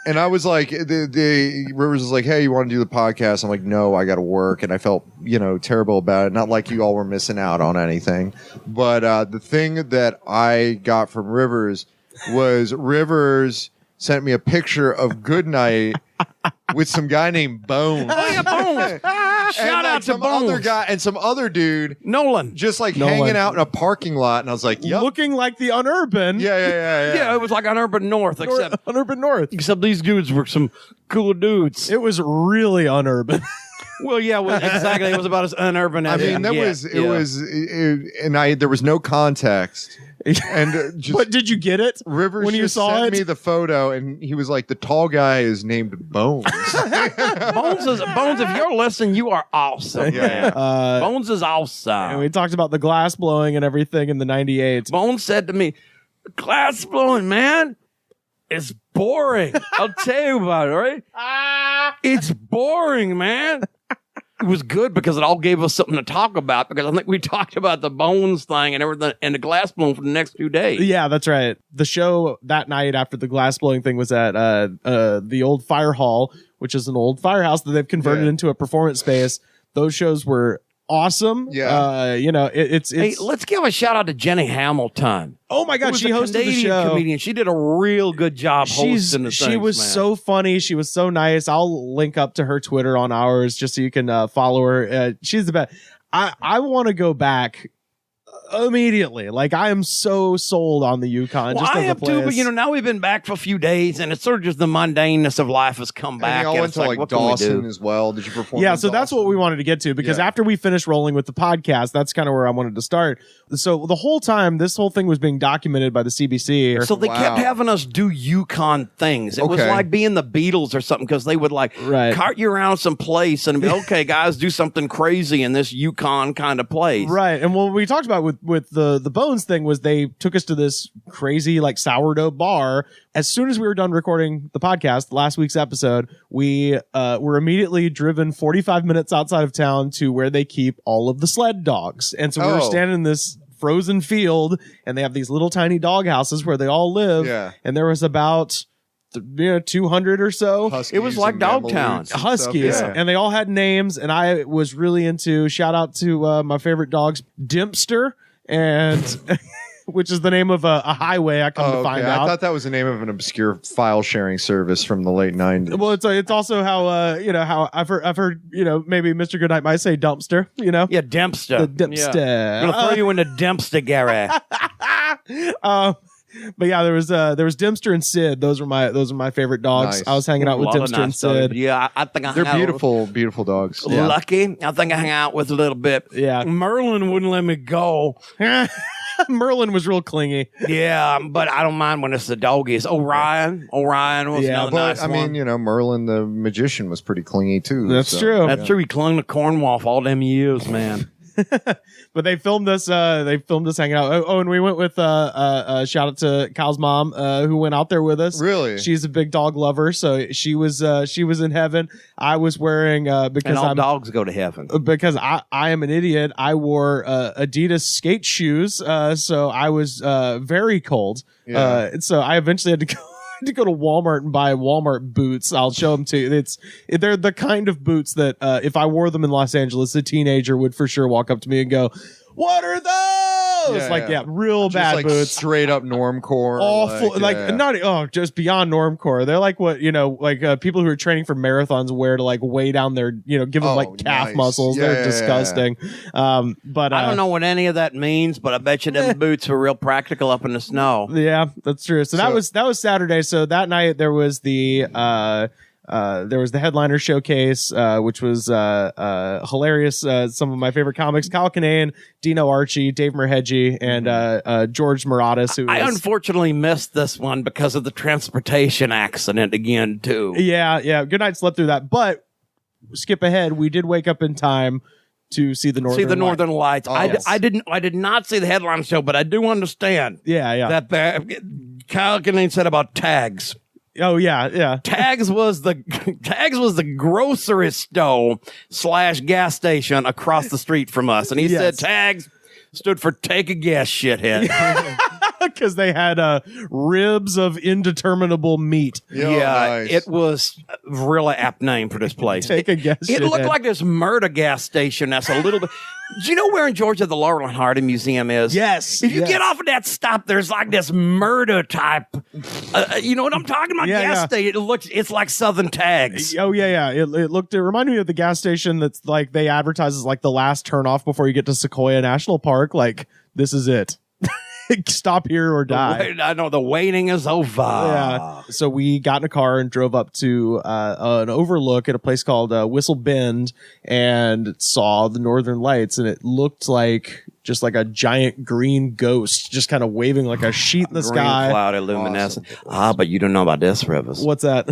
And I was like, the Rivers was like, hey, you want to do the podcast? I'm like, no, I got to work. And I felt, terrible about it. Not like you all were missing out on anything. But the thing that I got from Rivers was Rivers sent me a picture of Goodnight with some guy named Bones. Oh, yeah, Bones. Shout out to some Bones. other guy and some other dude Nolan. just like Nolan. hanging out in a parking lot. And I was like, yep. Looking like the Unurban. Yeah. Yeah, it was like Unurban North, except Unurban North. these dudes were some cool dudes. It was really unurban. Well, yeah, exactly. It was about as unurban I as mean, there was no context. And just But did you get it? Rivers when you just saw sent it? me the photo, and he was like, "The tall guy is named Bones." Bones, if you're listening, you are awesome. Yeah. Man. Bones is And awesome. we talked about the glass blowing and everything in the 98. Bones said to me, glass blowing, man, it's boring. I'll tell you about it, right? It's boring, man. It was good because it all gave us something to talk about because I think we talked about the Bones thing and everything and the glass blowing for the next 2 days. Yeah, that's right. The show that night after the glass blowing thing was at the old fire hall, which is an old firehouse that they've converted into a performance space. Those shows were awesome. Yeah. It's Hey, let's give a shout out to Jenny Hamilton. oh my Who god, was she a hosted the Canadian show. comedian. She did a real good job hosting the She things, was man. so funny. She was so nice. I'll link up to her Twitter on ours just so you can follow her. She's the best. I want to go back immediately. Like, I am so sold on the Yukon. Well, just I as a have too, place. but now we've been back for a few days, and it's sort of just the mundaneness of life has come And back. y'all and went it's to like what can we Dawson do? as well. Did you perform? Yeah, in so that's Dawson? what we wanted to get to because Yeah. after we finished rolling with the podcast, that's kind of where I wanted to start. So the whole time, this whole thing was being documented by the CBC. So they Wow. kept having us do Yukon things. It was Okay. like being the Beatles or something because they would like Right. cart you around some place and be okay, guys, do something crazy in this Yukon kind of place. Right. And what we talked about with the Bones thing was they took us to this crazy like sourdough bar. As soon as we were done recording the podcast, last week's episode, we were immediately driven 45 minutes outside of town to where they keep all of the sled dogs. And so we were Oh. standing in this frozen field and they have these little tiny dog houses where they all live. Yeah. And there was about 200 or so. Huskies It was like and Dogtown. Mamelukes and stuff. Huskies, Yeah. and they all had names, and I was really into shout out to my favorite dogs, Dempster, and which is the name of a highway. I come Oh, to okay. find I out. thought that was the name of an obscure file sharing service from the late 90s. Well, it's also how how I've heard maybe Mr. Goodnight might say dumpster. Yeah, Dempster. The Dempster. Yeah. I'm gonna throw you in the Dempster, Gary. But yeah, there was Dempster and Sid. Those are my favorite dogs. Nice. I was hanging out with A lot of Dempster and nice dogs. Sid. Yeah, I think I They're hung out beautiful, beautiful dogs. with Lucky. I think I hung out with a little bit. Yeah. Merlin wouldn't let me go. Merlin was real clingy. Yeah, but I don't mind when it's the doggies. Orion was Yeah, another But nice I one. mean, Merlin the magician was pretty clingy too. That's so, true. That's true. He clung to Cornwall for all them years, man. But they filmed us. Hanging out. Oh, and we went with shout out to Kyle's mom, who went out there with us. Really? She's a big dog lover, so she was in heaven. I was wearing And because all dogs go to heaven. because I am an idiot. I wore Adidas skate shoes, so I was very cold. Yeah. So I eventually had to go. To go to Walmart and buy Walmart boots. I'll show them to you. They're the kind of boots that if I wore them in Los Angeles, a teenager would for sure walk up to me and go, "What are clothes. Real Just bad like boots. straight up normcore. Awful, not just beyond normcore. They're like what people who are training for marathons wear to like weigh down their give them like calf nice. muscles. Yeah, They're yeah, disgusting. But I don't know what any of that means, but I bet you them boots were real practical up in the snow. Yeah, that's true. So that was Saturday. So that night there was the headliner showcase, which was hilarious. Some of my favorite comics: Kyle Kinane, Dino Archie, Dave Merhegi, and George Muratis. Who I unfortunately missed this one because of the transportation accident again too. Yeah. Good night. Slept through that, but skip ahead. We did wake up in time to see the Northern Lights. Oh, I did not see the headline show, but I do understand. Yeah. That Kyle Kinane said about tags. Oh yeah. Tags was the grocery store / gas station across the street from us, and he said tags stood for take a guess, shithead. Because they had ribs of indeterminable meat. Nice. It was a really apt name for this place. Take a guess. It looked shithead. like this murder gas station. That's a little bit. Do you know where in Georgia the Laurel and Hardy Museum is? Yes. If you get off of that stop, there's like this murder type. You know what I'm talking about? Gas station. It's like Southern Tags. Oh yeah. It reminded me of the gas station that's like they advertise as like the last turnoff before you get to Sequoia National Park. Like this is it. Stop here or die. I know the waiting is over. Yeah. So we got in a car and drove up to an overlook at a place called Whistle Bend and saw the Northern Lights, and it looked like just like a giant green ghost just kind of waving like a sheet in the Green sky. cloud luminescent. But you don't know about this, Rivers. What's that?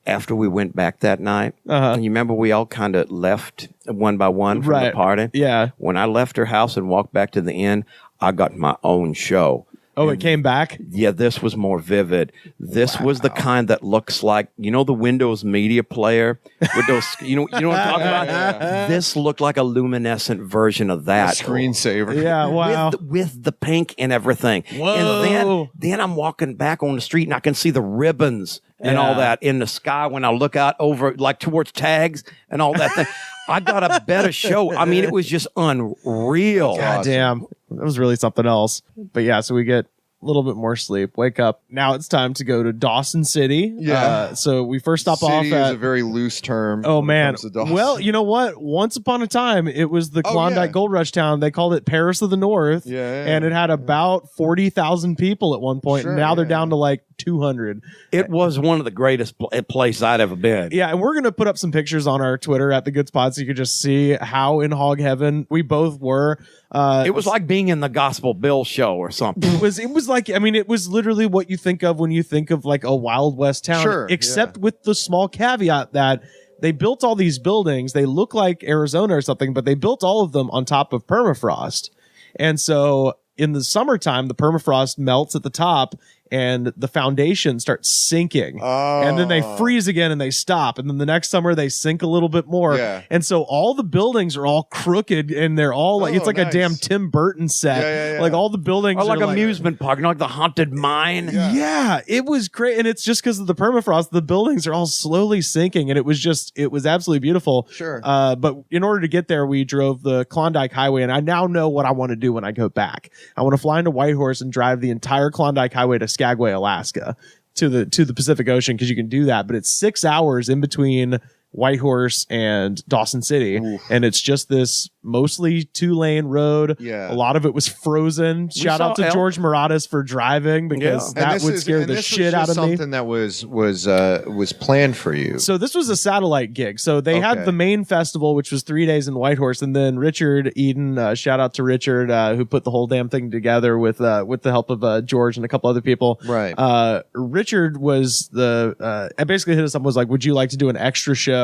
After we went back that night, and you remember we all kind of left one by one from the party? Yeah. When I left her house and walked back to the inn, I got my own show. Oh, it came back? Yeah, this was more vivid. This was the kind that looks like, the Windows Media Player with those, you know what I'm talking about? This looked like a luminescent version of that. Screensaver. Yeah, wow. With the pink and everything. Whoa. And then I'm walking back on the street and I can see the ribbons and all that in the sky when I look out over like towards Tags and all that thing. I got a better show. I mean, it was just unreal. God damn. That was really something else. But yeah, so we get a little bit more sleep, wake up. Now it's time to go to Dawson City. Yeah. So we first stop off City at... is a very loose term. Oh, when it man. comes to Dawson. Well, you know what? Once upon a time, it was the Klondike Gold Rush town. They called it Paris of the North. Yeah. And it had about 40,000 people at one point. Sure, and now they're yeah. down to like 200. It was one of the greatest places I'd ever been. Yeah, and we're going to put up some pictures on our Twitter at The Good Spot so you can just see how in hog heaven we both were. It was like being in the Gospel Bill show or something. It was like, I mean, it was literally what you think of when you think of like a Wild West town. Sure, Except with the small caveat that they built all these buildings. They look like Arizona or something, but they built all of them on top of permafrost. And so in the summertime, the permafrost melts at the top and the foundation starts sinking. And then they freeze again and they stop. And then the next summer they sink a little bit more. Yeah. And so all the buildings are all crooked and they're all like, it's like a nice. damn Tim Burton set. Yeah. Like all the buildings Or like are amusement park, like the haunted mine. Yeah, it was great. And it's just because of the permafrost, the buildings are all slowly sinking. And it was absolutely beautiful. Sure. But in order to get there, we drove the Klondike Highway. And I now know what I want to do when I go back. I want to fly into Whitehorse and drive the entire Klondike Highway to Skagway, Alaska, to the Pacific Ocean, because you can do that. But it's 6 hours in between Whitehorse and Dawson City. Oof. And it's just this mostly 2-lane road. Yeah. A lot of it was frozen. Shout saw out to elk. George Muratis for driving, because that would scare the shit out of me. Something that was planned for you. So this was a satellite gig. So they had Okay. the main festival, which was 3 days in Whitehorse, and then Richard Eden, shout out to Richard, who put the whole damn thing together with the help of George and a couple other people. Right. Richard was I basically hit us up and was like, would you like to do an extra show?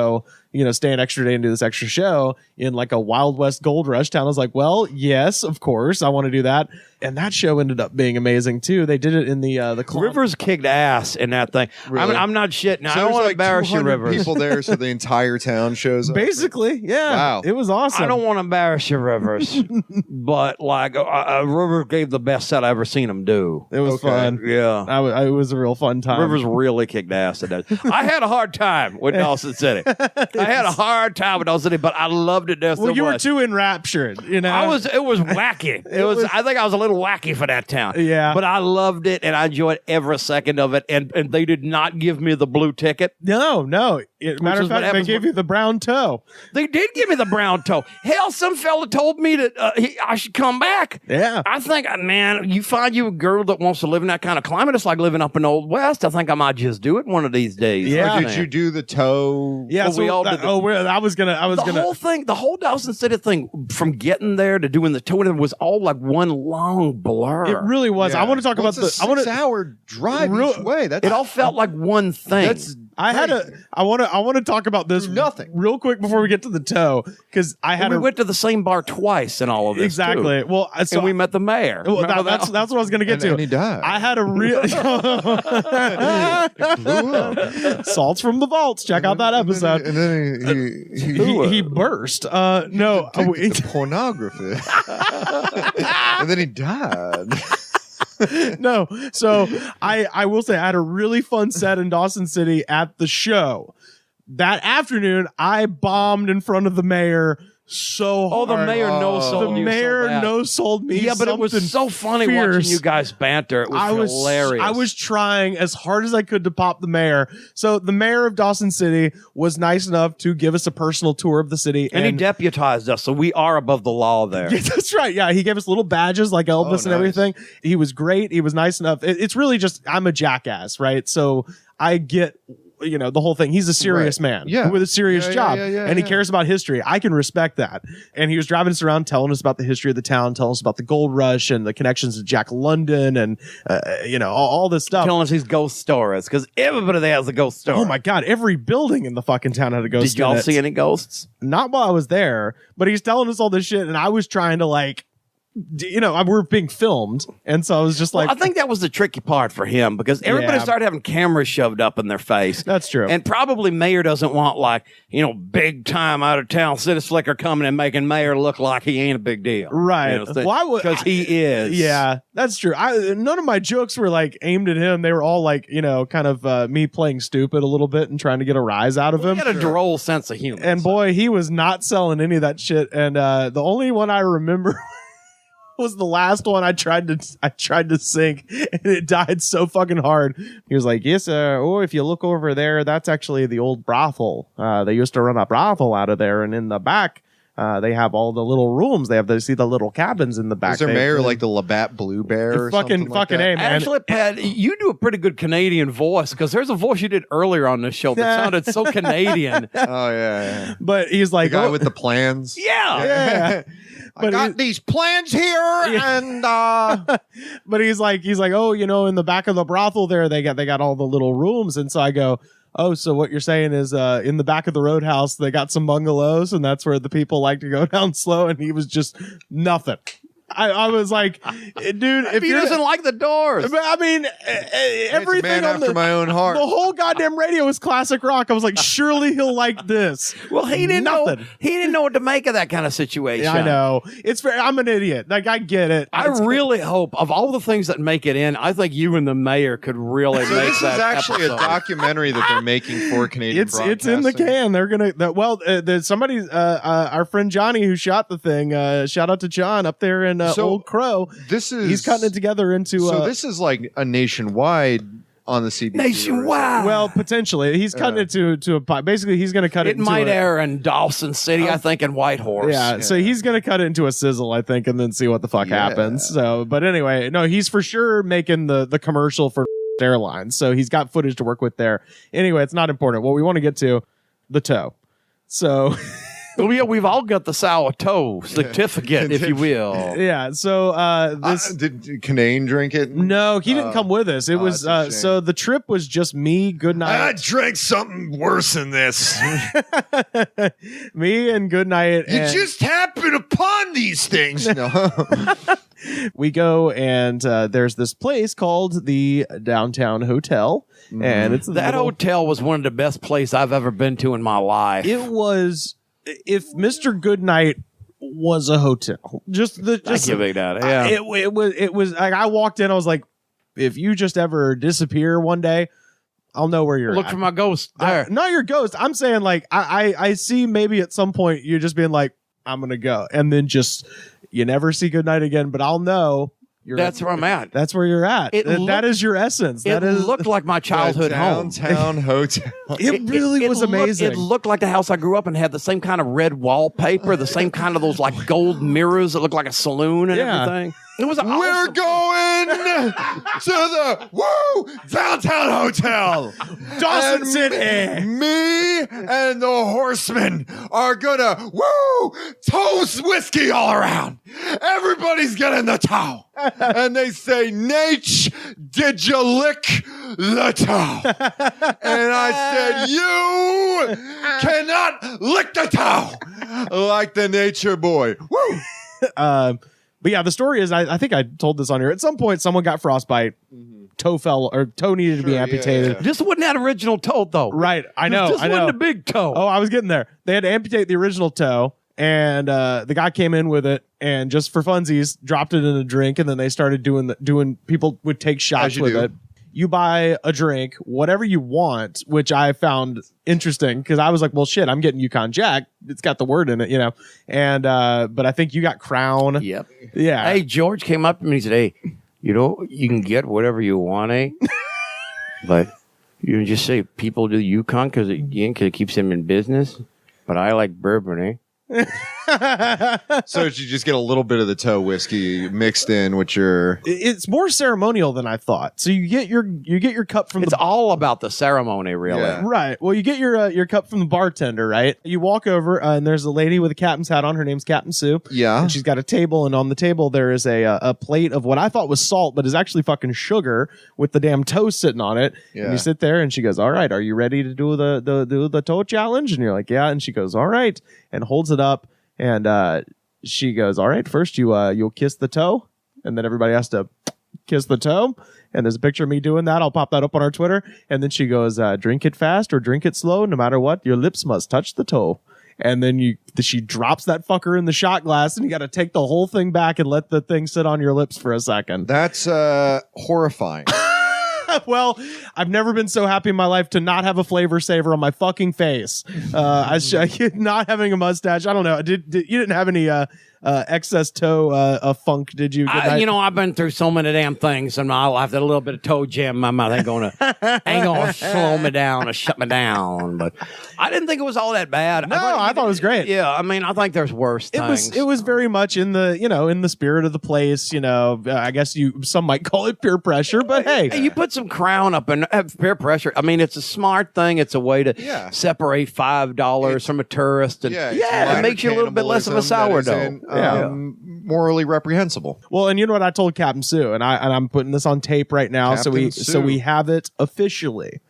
Stay an extra day and do this extra show in like a Wild West Gold Rush town. I was like, well, yes, of course, I want to do that. And that show ended up being amazing too. They did it in the Rivers kicked ass in that thing. Really? I'm not shitting. I So don't there's want to like embarrass you, 200 Rivers. people there, so the entire town shows up. Basically, yeah. Wow. It was awesome. I don't want to embarrass you, Rivers, but like Rivers gave the best set I ever seen him do. It was Okay. fun. Yeah. It was a real fun time. Rivers really kicked ass at that. I had a hard time with Dawson City. I had a hard time with Dawson City, but I loved it there so Well, you were much. too enraptured, you know. It was wacky. I think I was a little wacky for that town. Yeah. But I loved it and I enjoyed every second of it. And they did not give me the blue ticket. No. Matter of is what fact, they happens gave you the brown toe. They did give me the brown toe. Hell, some fella told me that I should come back. Yeah. I think, man, you find you a girl that wants to live in that kind of climate. It's like living up in Old West. I think I might just do it one of these days. Yeah. Did you do the toe? Yeah, Well, so we all did I was gonna. The whole Dawson City thing, from getting there to doing the towing, was all like one long blur. It really was. Yeah. I want to talk Well, about it's a I want to. 6-hour drive each way. It all felt like one thing. That's I want to talk about this Nothing. real quick before we get to the toe, because I had we went to the same bar twice in all of this. exactly. Too. Well, so and we met the mayor. well, Remember that's what I was going to get to. And he died. I had a real salts from the vaults. Check out that episode. And then He burst. No, the pornography. And then he died. no. So I will say I had a really fun set in Dawson City at the show. That afternoon, I bombed in front of the mayor so hard. Oh, the mayor no-sold The you mayor so bad. no-sold me. Yeah, but it was something so funny fierce. watching you guys banter. It was hilarious. I was trying as hard as I could to pop the mayor. So the mayor of Dawson City was nice enough to give us a personal tour of the city. and he deputized us, so we are above the law there. Yeah, that's right. Yeah, he gave us little badges like Elvis and nice. everything. He was great. He was nice enough. It's really just, I'm a jackass, right? So I get, the whole thing. He's a serious man with a serious job, and he cares about history. I can respect that. And he was driving us around, telling us about the history of the town, telling us about the gold rush and the connections to Jack London, and all this stuff. Telling us these ghost stories, because everybody there has a ghost story. Oh my God! Every building in the fucking town had a ghost. Did y'all in it. see any ghosts? Not while I was there, but he's telling us all this shit, and I was trying to we're being filmed, and so I was just like, I think that was the tricky part for him, because everybody Yeah. started having cameras shoved up in their face. That's true. And probably mayor doesn't want big time out of town city slicker coming and making mayor look like he ain't a big deal. Right. Why would- Because he is. Yeah, that's true. None of my jokes were aimed at him. They were all kind of me playing stupid a little bit and trying to get a rise out of He him. had a droll sense of humor. And boy, he was not selling any of that shit. And the only one I remember was the last one I tried to sing, and it died so fucking hard. He was like, "Yes, if you look over there, that's actually the old brothel. They used to run a brothel out of there, and in the back, they have all the little rooms. They see the little cabins in the back. Is their mayor like the Labatt Blue Bear or fucking something like that? A, man. Actually, Pat, you do a pretty good Canadian voice, because there's a voice you did earlier on this show that sounded so Canadian. Oh yeah. But he's like, The guy with the plans. Yeah. yeah. I got these plans here, and But he's like, oh, in the back of the brothel there, they got all the little rooms. And so I go, oh, so what you're saying is in the back of the roadhouse, they got some bungalows, and that's where the people like to go down slow. And he was just nothing. I was like, dude, if He you're doesn't like the Doors. I mean, everything man on after my own heart. The whole goddamn radio was classic rock. I was like, surely he'll like this. Well, he didn't know. Nothing. He didn't know what to make of that kind of situation. Yeah, I know. It's fair. I'm an idiot. I get it. I really hope, of all the things that make it in, I think you and the mayor could really so make this is that actually episode. a documentary that they're making for Canadian It's in the broadcasting. can. They're gonna. There's somebody. Our friend Johnny who shot the thing. Shout out to John up there in Old Crow. He's cutting it together into. So this is like a nationwide on the CBC. Nationwide. Well, potentially, he's cutting it to a. Basically, he's going to cut it. It might air in Dawson City, I think, and Whitehorse. Yeah, so he's going to cut it into a sizzle, I think, and then see what the fuck happens. So, but anyway, no, he's for sure making the commercial for airlines. So he's got footage to work with there. Anyway, it's not important. What we want to get to, the toe. So. Well, yeah, we've all got the Sourtoe certificate, if you will. Yeah. So this did Canane drink it? No, he didn't come with us. It was that's a shame. so the trip was just me, Goodnight. I drank something worse than this. Me and Goodnight. You And just happen upon these things. we go and there's this place called the Downtown Hotel, and it's That hotel was one of the best places I've ever been to in my life. It was. If Mr. Goodnight was a hotel, just giving that, yeah. It was like I walked in, I was like, if you just ever disappear one day, I'll know where you're Look at. for my ghost there. Not your ghost. I'm saying like I see maybe at some point you're just being like, I'm gonna go, and then just you never see goodnight again. But I'll know That's where I'm at. That's where you're at. That is your essence. It looked like my childhood home. Downtown hotel. It really was amazing. It looked like the house I grew up in. Had the same kind of red wallpaper, the same kind of those like gold mirrors that looked like a saloon and everything. It was We're awesome. going to the downtown hotel. Dawson And City. Me and the horsemen are gonna toast whiskey all around. Everybody's getting the toe. And they say, Nate, did you lick the toe? And I said, you cannot lick the toe like the nature boy. Woo! But yeah, the story is, I think I told this on here. At some point, someone got frostbite. Toe fell, or toe needed to be amputated. Yeah. This wasn't that original toe, though. Right, I know. This I know. wasn't a big toe. Oh, I was getting there. They had to amputate the original toe, and the guy came in with it, and just for funsies, dropped it in a drink, and then they started doing. People would take shots with it. You buy a drink, whatever you want, which I found interesting because I was like, well, shit, I'm getting Yukon Jack. It's got the word in it, you know. And but I think you got Crown. Yep. Yeah. Hey, George came up to me and said, hey, you know, you can get whatever you want, eh? But you just say people do Yukon because it keeps them in business. But I like bourbon, eh? So you just get a little bit of the toe whiskey mixed in with your. It's more ceremonial than I thought. So you get your cup from It's all about the ceremony, really. Yeah. right. Well, you get your cup from the bartender, right? You walk over and there's a lady with a captain's hat on. Her name's Captain Sue. Yeah. And she's got a table, and on the table there is a plate of what I thought was salt, but is actually fucking sugar with the damn toe sitting on it. Yeah. And you sit there, and she goes, "All right, are you ready to do the toe challenge?" And you're like, "Yeah." And she goes, "All right," and holds it up. And she goes, "All right, first you'll kiss the toe," and then everybody has to kiss the toe. And there's a picture of me doing that. I'll pop that up on our Twitter. And then she goes, "Drink it fast or drink it slow. No matter what, your lips must touch the toe." And then she drops that fucker in the shot glass, and you got to take the whole thing back and let the thing sit on your lips for a second. That's horrifying. Well, I've never been so happy in my life to not have a flavor saver on my fucking face. Not having a mustache. I don't know. You didn't have any excess toe funk, did you? I've been through so many damn things, and I'll have a little bit of toe jam in my mouth. Ain't gonna slow me down or shut me down. But I didn't think it was all that bad. No, I thought it was great. Yeah, I mean, I think there's worse things. It was very much in the spirit of the place. I guess some might call it peer pressure, but hey, you put some Crown up and have peer pressure. I mean, it's a smart thing. It's a way to separate $5 from a tourist, and it makes you a little bit less of a sourdough. Morally reprehensible. Well, and you know what I told Captain Sue, and I'm putting this on tape right now, Captain so we have it officially.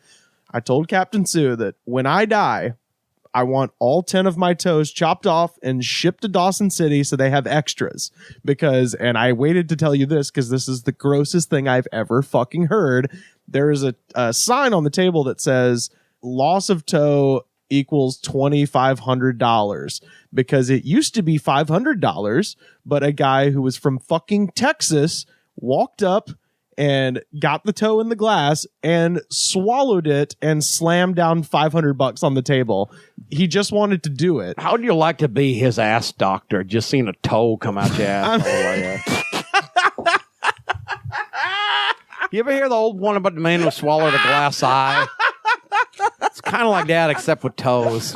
I told Captain Sue that when I die, I want all 10 of my toes chopped off and shipped to Dawson City so they have extras. And I waited to tell you this because this is the grossest thing I've ever fucking heard. There is a sign on the table that says loss of toe equals $2,500 because it used to be $500, but a guy who was from fucking Texas walked up and got the toe in the glass and swallowed it and slammed down $500 on the table. He just wanted to do it. How would you like to be his ass doctor? Just seeing a toe come out your ass. You ever hear the old one about the man who swallowed a glass eye? It's kind of like that, except with toes.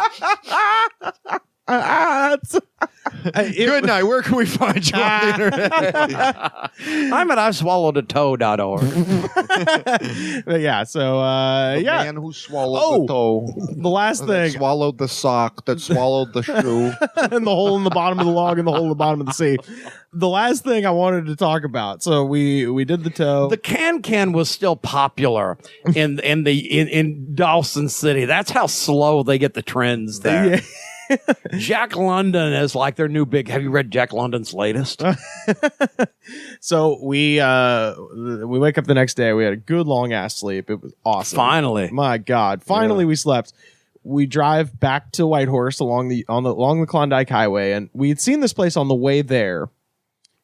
Good night. Where can we find you on the internet? I'm at I'veSwallowedAtoe.org. Yeah, so Man who swallowed the toe. The last thing, Swallowed the sock that swallowed the shoe. and the hole in the bottom of the log and the hole in the bottom of the sea. The last thing I wanted to talk about. So we did the toe. The can was still popular in Dawson City. That's how slow they get the trends there. Yeah. Jack London is like their new big. Have you read Jack London's latest? So we wake up the next day. We had a good long ass sleep. It was awesome. Finally. My God. Finally we slept. We drive back to Whitehorse along the Klondike Highway, and we had seen this place on the way there,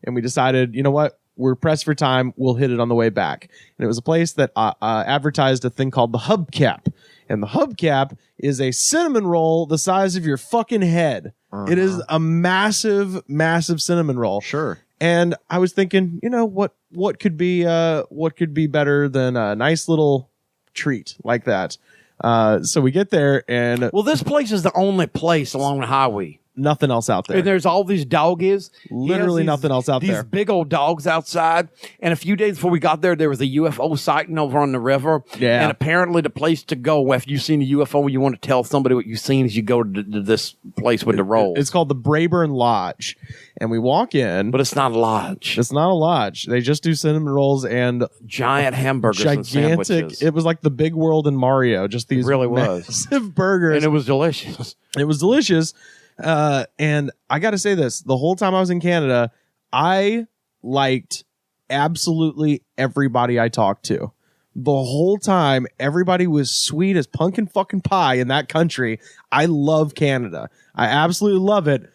and we decided, you know what? we're pressed for time. We'll hit it on the way back. And it was a place that advertised a thing called the Hubcap. And the Hubcap is a cinnamon roll the size of your fucking head. It is a massive, massive cinnamon roll. Sure. And I was thinking, you know, what could be better than a nice little treat like that? So we get there, and Well, this place is the only place along the highway. nothing else out there. And there's all these doggies. Literally nothing else out there. These big old dogs outside. And a few days before we got there was a UFO sighting over on the river. Yeah. And apparently the place to go after you've seen a UFO, you want to tell somebody what you've seen, is you go to this place with the rolls. It's called the Brayburn Lodge. And we walk in. But it's not a lodge. It's not a lodge. They just do cinnamon rolls and giant hamburgers and gigantic. sandwiches. It was like the big world in Mario. Just these really was. massive burgers. And it was delicious. It was delicious. And I got to say this, the whole time I was in Canada, I liked absolutely everybody I talked to. The whole time, everybody was sweet as pumpkin fucking pie in that country. I love Canada. I absolutely love it.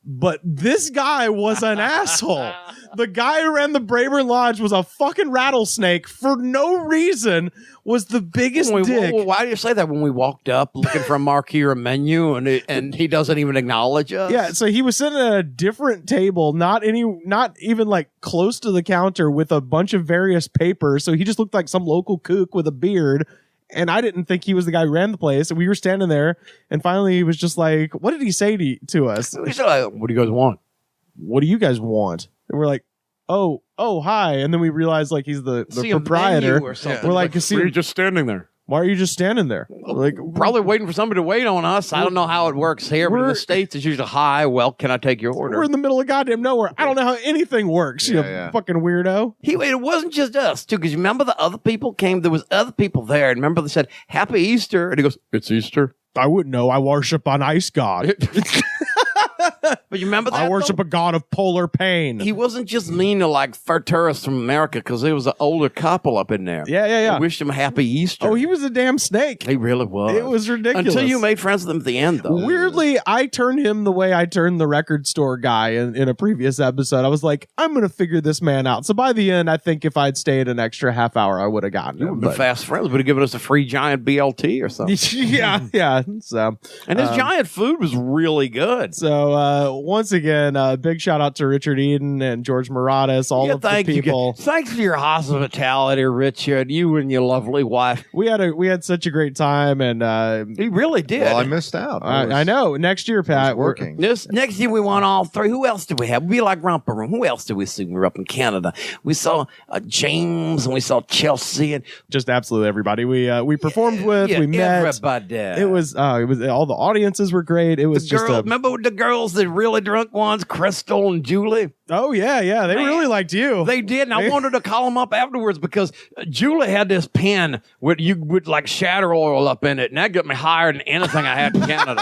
But this guy was an asshole. The guy who ran the Brayburn Lodge was a fucking rattlesnake for no reason, was the biggest dick. Well, why do you say that when we walked up looking for a marquee or a menu and he doesn't even acknowledge us? Yeah, so he was sitting at a different table, not even like close to the counter, with a bunch of various papers. So he just looked like some local kook with a beard. And I didn't think he was the guy who ran the place. And we were standing there, and finally he was just like, what did he say to us? He said, like, what do you guys want? What do you guys want? And we're like, oh, hi. And then we realized like he's the See proprietor. a menu or something. We're like, Were you just standing there? why are you just standing there? Like, Probably waiting for somebody to wait on us. I don't know how it works here, but in the States it's usually, hi, well, can I take your order? we're in the middle of goddamn nowhere. I don't know how anything works, you fucking weirdo. It wasn't just us, too, because you remember the other people came? There was other people there, and remember they said, Happy Easter, and he goes, it's Easter. I wouldn't know. I worship an ice god. But you remember that? I worship a god of polar pain. He wasn't just mean to like fur tourists from America, because there was an older couple up in there. Yeah. I wished him a happy Easter. Oh, he was a damn snake. He really was. It was ridiculous. Until you made friends with him at the end, though. Weirdly, I turned him the way I turned the record store guy in a previous episode. I was like, I'm going to figure this man out. So by the end, I think if I'd stayed an extra half hour, I would have gotten You him. would have been fast friends. Would have given us a free giant BLT or something. yeah. So, And his giant food was really good. So once again, big shout out to Richard Eden and George Moratis, all of the people. Thanks for your hospitality, Richard. You and your lovely wife. We had such a great time, and he really did. Well, I missed out. I know. Next year, Pat, we're working. Next year we want all three. Who else did we have? We like Romper Room. Who else did we see? We were up in Canada. We saw James and we saw Chelsea and just absolutely everybody we performed with. We met everybody. It was all the audiences were great. It was remember the girls, the really drunk ones, Crystal and Julie. Oh yeah, they really liked you. They did, and I wanted to call them up afterwards because Julie had this pen with you would like shatter oil up in it, and that got me higher than anything I had in Canada.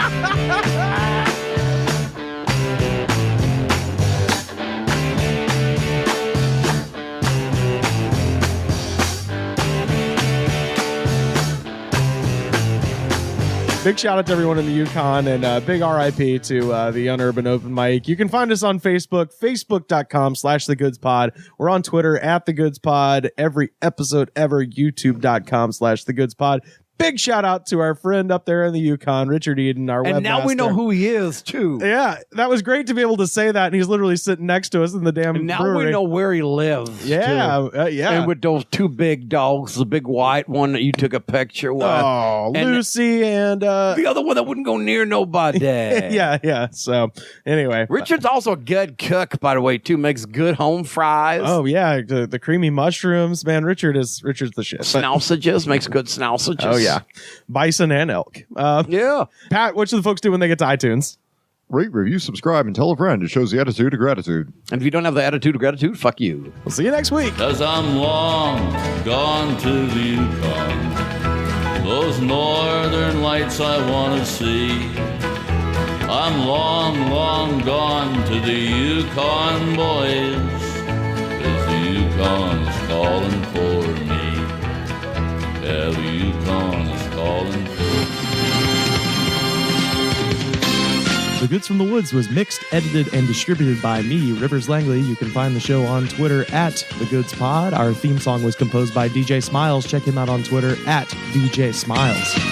Big shout out to everyone in the Yukon, and big RIP to the Unurban Open Mic. You can find us on Facebook, facebook.com/thegoodspod. We're on Twitter @thegoodspod. Every episode ever, youtube.com/thegoodspod. Big shout out to our friend up there in the Yukon, Richard Eden, our and now we know who he is, too. Yeah, that was great to be able to say that, and he's literally sitting next to us in the damn and now brewery. we know where he lives. Yeah, yeah. And with those two big dogs, the big white one that you took a picture with. Oh, and Lucy and... the other one that wouldn't go near nobody. yeah. So, anyway. Richard's also a good cook, by the way, too. Makes good home fries. Oh, yeah. The creamy mushrooms. Man, Richard's the shit. Snausages. Makes good snausages. Oh, yeah. Bison and elk. Yeah. Pat, what should the folks do when they get to iTunes? Rate, review, subscribe, and tell a friend. It shows the attitude of gratitude. And if you don't have the attitude of gratitude, fuck you. We'll see you next week. 'Cause I'm long gone to the Yukon. Those northern lights I want to see. I'm long, long gone to the Yukon, boys. 'Cause the Yukon's calling for me. Yeah, the Yukon is calling for me. The Goods from the Woods was mixed, edited, and distributed by me, Rivers Langley. You can find the show on Twitter at The Goods Pod. Our theme song was composed by DJ Smiles. Check him out on Twitter at DJ Smiles.